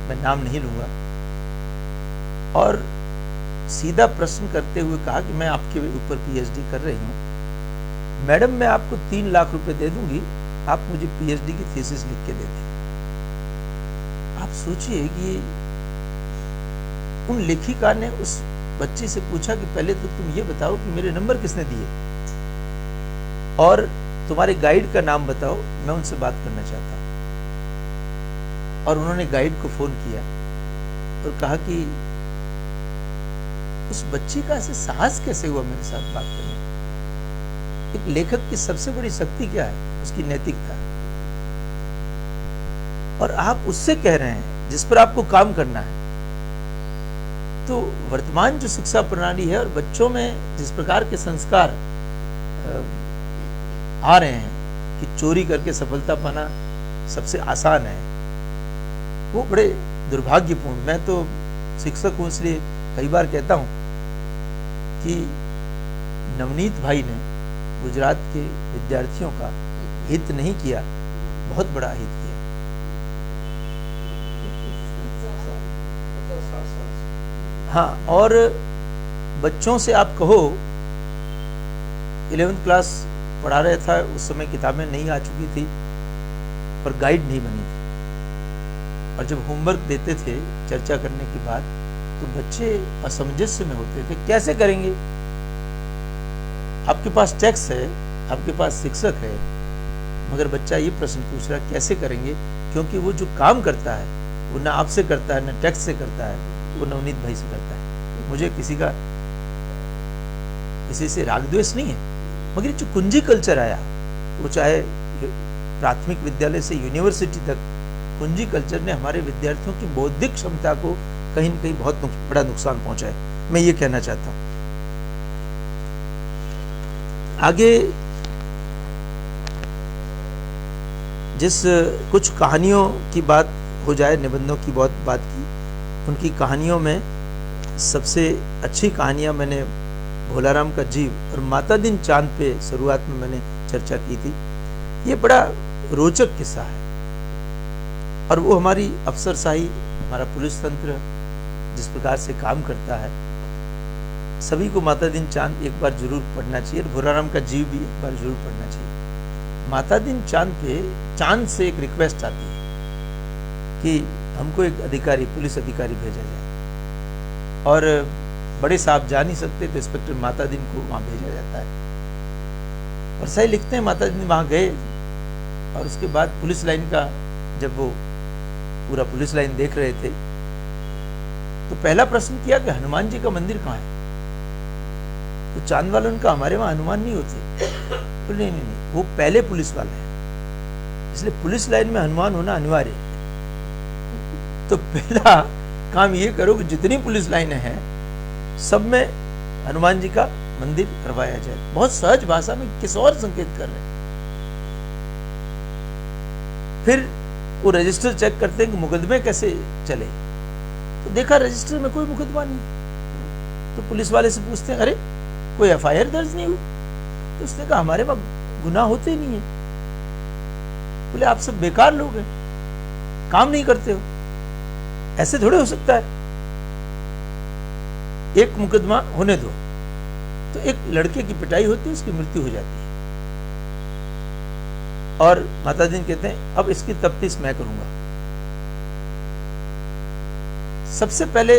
मैं नाम नहीं लूंगा, और सीधा प्रश्न करते हुए कहा कि मैं आपके ऊपर पीएचडी कर रही हूँ, मैडम मैं आपको 3 लाख रुपए दे दूंगी, आप मुझे पीएचडी की थीसिस लिख के दे दें। आप सोचिए कि उन लेखिका ने उस बच्ची से पूछा कि पहले तो तुम ये बताओ कि मेरे नंबर किसने दिए और तुम्हारे गाइड का नाम बताओ, मैं उनसे बात करना चाहता हूं। और उन्होंने गाइड को फोन किया और कहा कि उस बच्ची का ऐसे साहस कैसे हुआ मेरे साथ बात करने। एक लेखक की सबसे बड़ी शक्ति क्या है? उसकी नैतिकता। और आप उससे कह रहे हैं जिस पर आपको काम करना है। तो वर्तमान जो शिक्षा प्रणाली है और बच्चों में जिस प्रकार के संस्कार आ रहे हैं कि चोरी करके सफलता पाना सबसे आसान है, वो बड़े दुर्भाग्यपूर्ण। मैं तो शिक्षक हूं इसलिए कई बार कहता हूं कि नवनीत भाई ने गुजरात के विद्यार्थियों का हित नहीं किया, बहुत बड़ा हित किया। हाँ, और बच्चों से आप कहो 11th क्लास पढ़ा रहा था, उस समय किताबें नहीं आ चुकी थी पर गाइड नहीं बनी थी, और जब होमवर्क देते थे चर्चा करने के बाद तो बच्चे असमंजस्य में होते थे, कैसे करेंगे? आपके पास टेक्स्ट है, आपके पास शिक्षक है, मगर बच्चा ये प्रश्न पूछ रहा है कैसे करेंगे, क्योंकि वो जो काम करता है वो ना आपसे करता है ना टेक्स्ट से करता है, वो नवनीत भाई से करता है। मुझे किसी से राग द्वेष नहीं है, मगर जो कुंजी कल्चर आया, वो चाहे प्राथमिक विद्यालय से यूनिवर्सिटी तक, कुंजी कल्चर ने हमारे विद्यार्थियों की बौद्धिक क्षमता को कहीं न कहीं बहुत बड़ा नुकसान पहुंचा है। मैं ये कहना चाहता हूं। आगे जिस कुछ कहानियों की बात हो जाए, निबंधों की बहुत बात की, उनकी कहानियों में सबसे अच्छी कहानियां मैंने भोलाराम का जीव और माता दिन चांद पे शुरुआत में मैंने चर्चा की थी। ये बड़ा रोचक किस्सा है और वो हमारी अफसरशाही, हमारा पुलिस तंत्र जिस प्रकार से काम करता है, सभी को माता दिन चांद एक बार जरूर पढ़ना चाहिए। भोलाराम का जीव भी एक बार जरूर पढ़ना चाहिए। माता दिन चांद पे चांद से एक रिक्वेस्ट आती है कि हमको एक अधिकारी, पुलिस अधिकारी भेजा जाए, और बड़े साहब जा नहीं सकते तो इंस्पेक्टर माता दिन को वहां भेजा जाता है। और सही लिखते हैं माता दिन वहां गए और उसके बाद पुलिस लाइन का, जब वो पूरा पुलिस लाइन देख रहे थे तो पहला प्रश्न किया कि हनुमान जी का मंदिर कहाँ है? तो चांद वालों ने कहा हमारे वहां हनुमान नहीं होते। तो नहीं, वो पहले पुलिस वाले हैं, इसलिए पुलिस लाइन में हनुमान होना अनिवार्य है। तो पहला काम ये करो कि जितनी पुलिस लाइनें हैं सब में हनुमान जी का मंदिर करवाया जाए। बहुत सहज भाषा में किस और संकेत कर रहे हैं। फिर वो रजिस्टर चेक करते हैं कि मुकदमे कैसे चले, तो देखा रजिस्टर में कोई मुकदमा नहीं। तो पुलिस वाले से पूछते हैं अरे कोई एफआईआर दर्ज नहीं हुई? तो उसने कहा हमारे वहां गुनाह होते ही नहीं है। बोले आप सब बेकार लोग हैं, काम नहीं करते हो, ऐसे थोड़े हो सकता है, एक मुकदमा होने दो। तो एक लड़के की पिटाई होती है, उसकी मृत्यु हो जाती है और माता जी कहते हैं अब इसकी तफ्तीश मैं करूंगा। सबसे पहले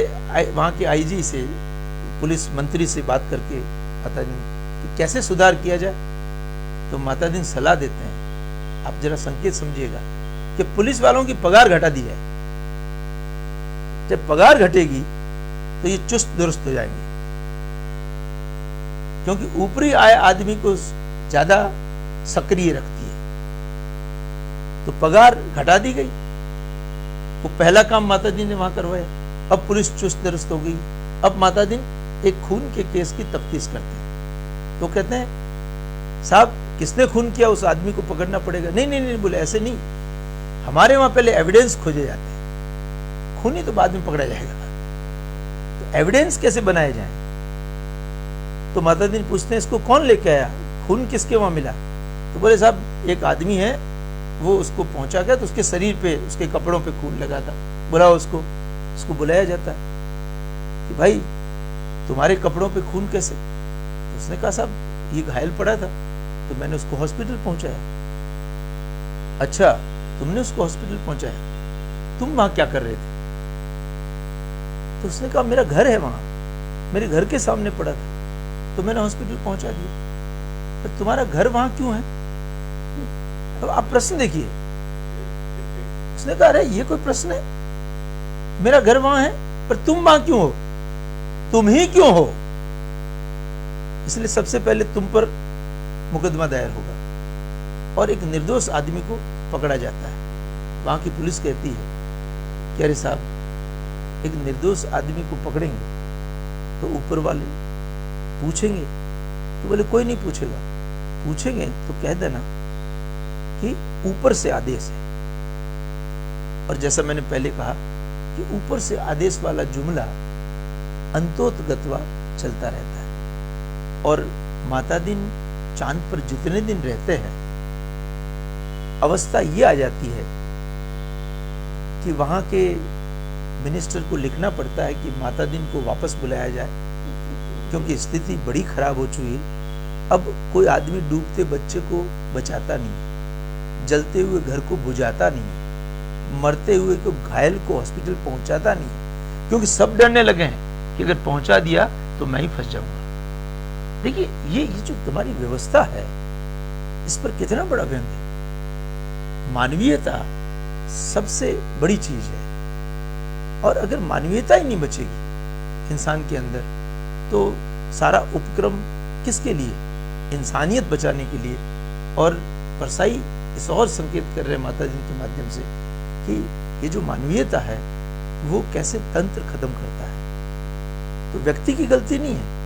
वहां के आईजी से, पुलिस मंत्री से बात करके माता जी कि कैसे सुधार किया जाए, तो माता जी सलाह देते हैं, आप जरा संकेत समझिएगा, कि पुलिस वालों की पगार घटा दी जाए। जब पगार घटेगी तो ये चुस्त दुरुस्त हो जाएंगे, क्योंकि ऊपरी आय आदमी को ज्यादा सक्रिय रखती है। तो पगार घटा दी गई, वो पहला काम माता जी ने वहां करवाया। अब पुलिस चुस्त दुरुस्त हो गई। अब माता जी एक खून के केस की तफ्तीश करते हैं, तो कहते हैं साहब किसने खून किया उस आदमी को पकड़ना पड़ेगा। नहीं नहीं नहीं, बोले ऐसे नहीं, हमारे वहां पहले एविडेंस खोजे जाते हैं, खूनी तो बाद में पकड़ा जाएगा। तो एविडेंस कैसे बनाए जाए? तो माता जी पूछते हैं इसको कौन लेके आया, खून किसके वहां मिला? तो बोले साहब एक आदमी है, वो उसको पहुंचा गया तो उसके शरीर पे, उसके कपड़ों पे खून लगा था, बुलाओ उसको बुलाया जाता है कि भाई तुम्हारे कपड़ों पे खून कैसे? तो उसने कहा साहब ये घायल पड़ा था तो मैंने उसको हॉस्पिटल पहुंचाया। अच्छा, तुमने उसको हॉस्पिटल पहुंचाया, तुम वहां क्या कर रहे थे? तो उसने कहा मेरा घर है वहां, मेरे घर के सामने पड़ा था तो मैंने हॉस्पिटल पहुंचा दिया। तो तुम्हारा घर वहां क्यों है? अब आप प्रश्न देखिए। उसने कहा अरे ये कोई प्रश्न है, मेरा घर वहां है पर तुम वहां क्यों हो, तुम ही क्यों हो? इसलिए सबसे पहले तुम पर मुकदमा दायर होगा और एक निर्दोष आदमी को पकड़ा जाता है। वहां की पुलिस कहती है कि अरे साहब एक निर्दोष आदमी को पकड़ेंगे तो ऊपर वाले पूछेंगे? तो बोले कोई नहीं पूछेगा, पूछेंगे तो कह देना कि ऊपर से आदेश है। और जैसा मैंने पहले कहा कि ऊपर से आदेश वाला जुमला अंतोतगत्वा चलता रहता है। और माता दिन चांद पर जितने दिन रहते हैं अवस्था ये आ जाती है कि वहां के मिनिस्टर को लिखना पड़ता है कि माता दिन को वापस बुलाया जाए, क्योंकि स्थिति बड़ी खराब हो चुकी है। अब कोई आदमी डूबते बच्चे को बचाता नहीं, जलते हुए घर को बुझाता नहीं, मरते हुए को घायल को हॉस्पिटल पहुंचाता नहीं, क्योंकि सब डरने लगे हैं कि अगर पहुंचा दिया तो मैं ही फंस जाऊंगा। देखिए ये जो तुम्हारी व्यवस्था है इस पर कितना बड़ा व्यंग है। मानवीयता सबसे बड़ी चीज है, और अगर मानवीयता ही नहीं बचेगी इंसान के अंदर तो सारा उपक्रम किसके लिए? इंसानियत बचाने के लिए। और परसाई इस और संकेत कर रहे हैं माता जी के माध्यम से कि ये जो मानवीयता है वो कैसे तंत्र खत्म करता है। तो व्यक्ति की गलती नहीं है,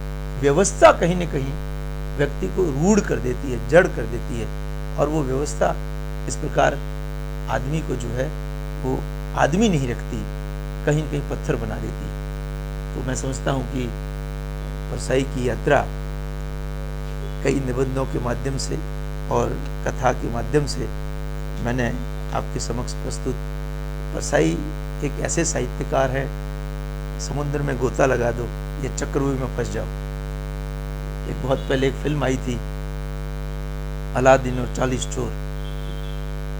व्यवस्था कहीं न कहीं व्यक्ति को रूढ़ कर देती है, जड़ कर देती है, और वो व्यवस्था इस प्रकार आदमी को जो है वो आदमी नहीं रखती, कहीं न कहीं पत्थर बना देती है। तो मैं समझता हूं कि परसाई की यात्रा कई निबंधों के माध्यम से और कथा के माध्यम से मैंने आपके समक्ष प्रस्तुत। परसाई एक ऐसे साहित्यकार है, समुद्र में गोता लगा दो ये चक्रव्यूह में फंस जाओ। एक बहुत पहले एक फिल्म आई थी अलादीन और 40 चोर,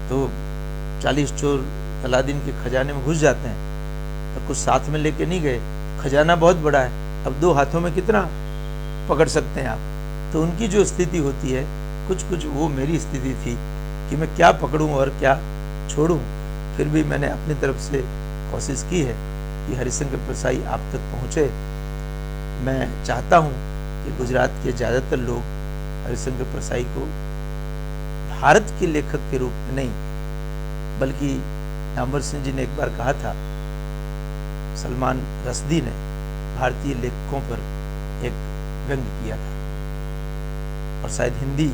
तो 40 चोर अलादीन के खजाने में घुस जाते हैं तो कुछ साथ में लेके नहीं गए, खजाना बहुत बड़ा है, अब 2 हाथों में कितना पकड़ सकते हैं आप। तो उनकी जो स्थिति होती है कुछ कुछ वो मेरी स्थिति थी कि मैं क्या पकड़ूं और क्या छोड़ूं। फिर भी मैंने अपनी तरफ से कोशिश की है कि हरिशंकर परसाई आप तक पहुंचे। मैं चाहता हूं कि गुजरात के ज़्यादातर लोग हरिशंकर परसाई को भारत के लेखक के रूप में नहीं, बल्कि अमर सिंह जी ने एक बार कहा था, सलमान रश्दी ने भारतीय लेखकों पर एक व्यंग किया था और शायद हिंदी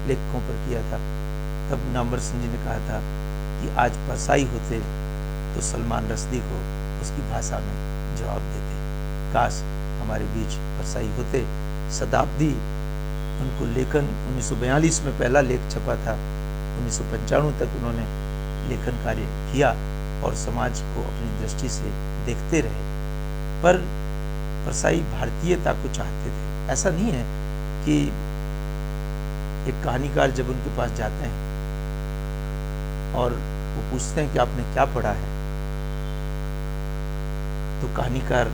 लेखकों पर किया था। तब नामवर सिंह जी ने कहा था कि आज परसाई होते तो सलमान रश्दी को उसकी भाषा में जवाब देते। काश हमारे बीच परसाई होते। शताब्दी उनको लेखन 1942 में पहला लेख छपा था, 1995 तक उन्होंने लेखन कार्य किया और समाज को अपनी दृष्टि से देखते रहे। पर परसाई भारतीयता को चाहते थे। ऐसा नहीं है कि एक कहानीकार जब उनके पास जाते हैं और वो पूछते हैं कि आपने क्या पढ़ा है, तो कहानीकार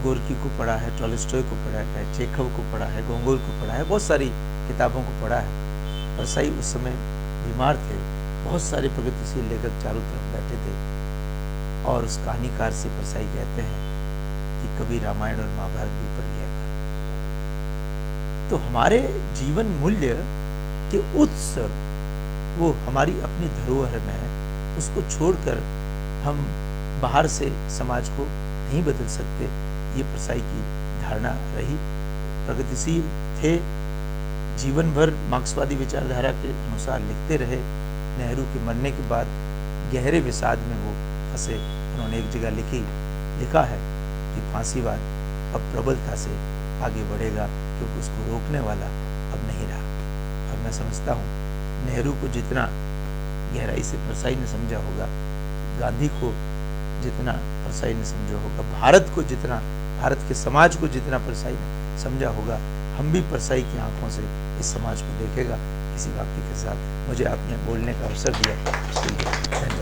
गोरकी को पढ़ा है, टॉलस्टॉय को पढ़ा है, चेखव को पढ़ा है, गोंगोल को पढ़ा है, बहुत सारी किताबों को पढ़ा है। परसाई उस समय बीमार थे, बहुत सारे प्रगतिशील लेखक चारों तरफ बैठे थे और उस कहानीकार से परसाई कहते हैं कि कभी रामायण और महाभारत भी पढ़ लिया कर। तो हमारे जीवन मूल्य के उत्सव वो हमारी अपनी धरोहर में है, उसको छोड़कर हम बाहर से समाज को नहीं बदल सकते। ये परसाई की धारणा रही। प्रगतिशील थे, जीवन भर मार्क्सवादी विचारधारा के अनुसार लिखते रहे। नेहरू के मरने के बाद गहरे विषाद में वो फंसे। उन्होंने एक जगह लिखा है कि फांसीवाद अब प्रबलता से आगे बढ़ेगा क्योंकि उसको रोकने वाला अब नहीं रहा। और मैं समझता हूँ नेहरू को जितना गहराई से परसाई ने समझा होगा, गांधी को जितना परसाई ने समझा होगा, भारत को जितना भारत के समाज को जितना परसाई ने समझा होगा, हम भी परसाई की आंखों से इस समाज को देखेगा। इसी वाक्य के साथ मुझे आपने बोलने का अवसर दिया, इसके लिए धन्यवाद।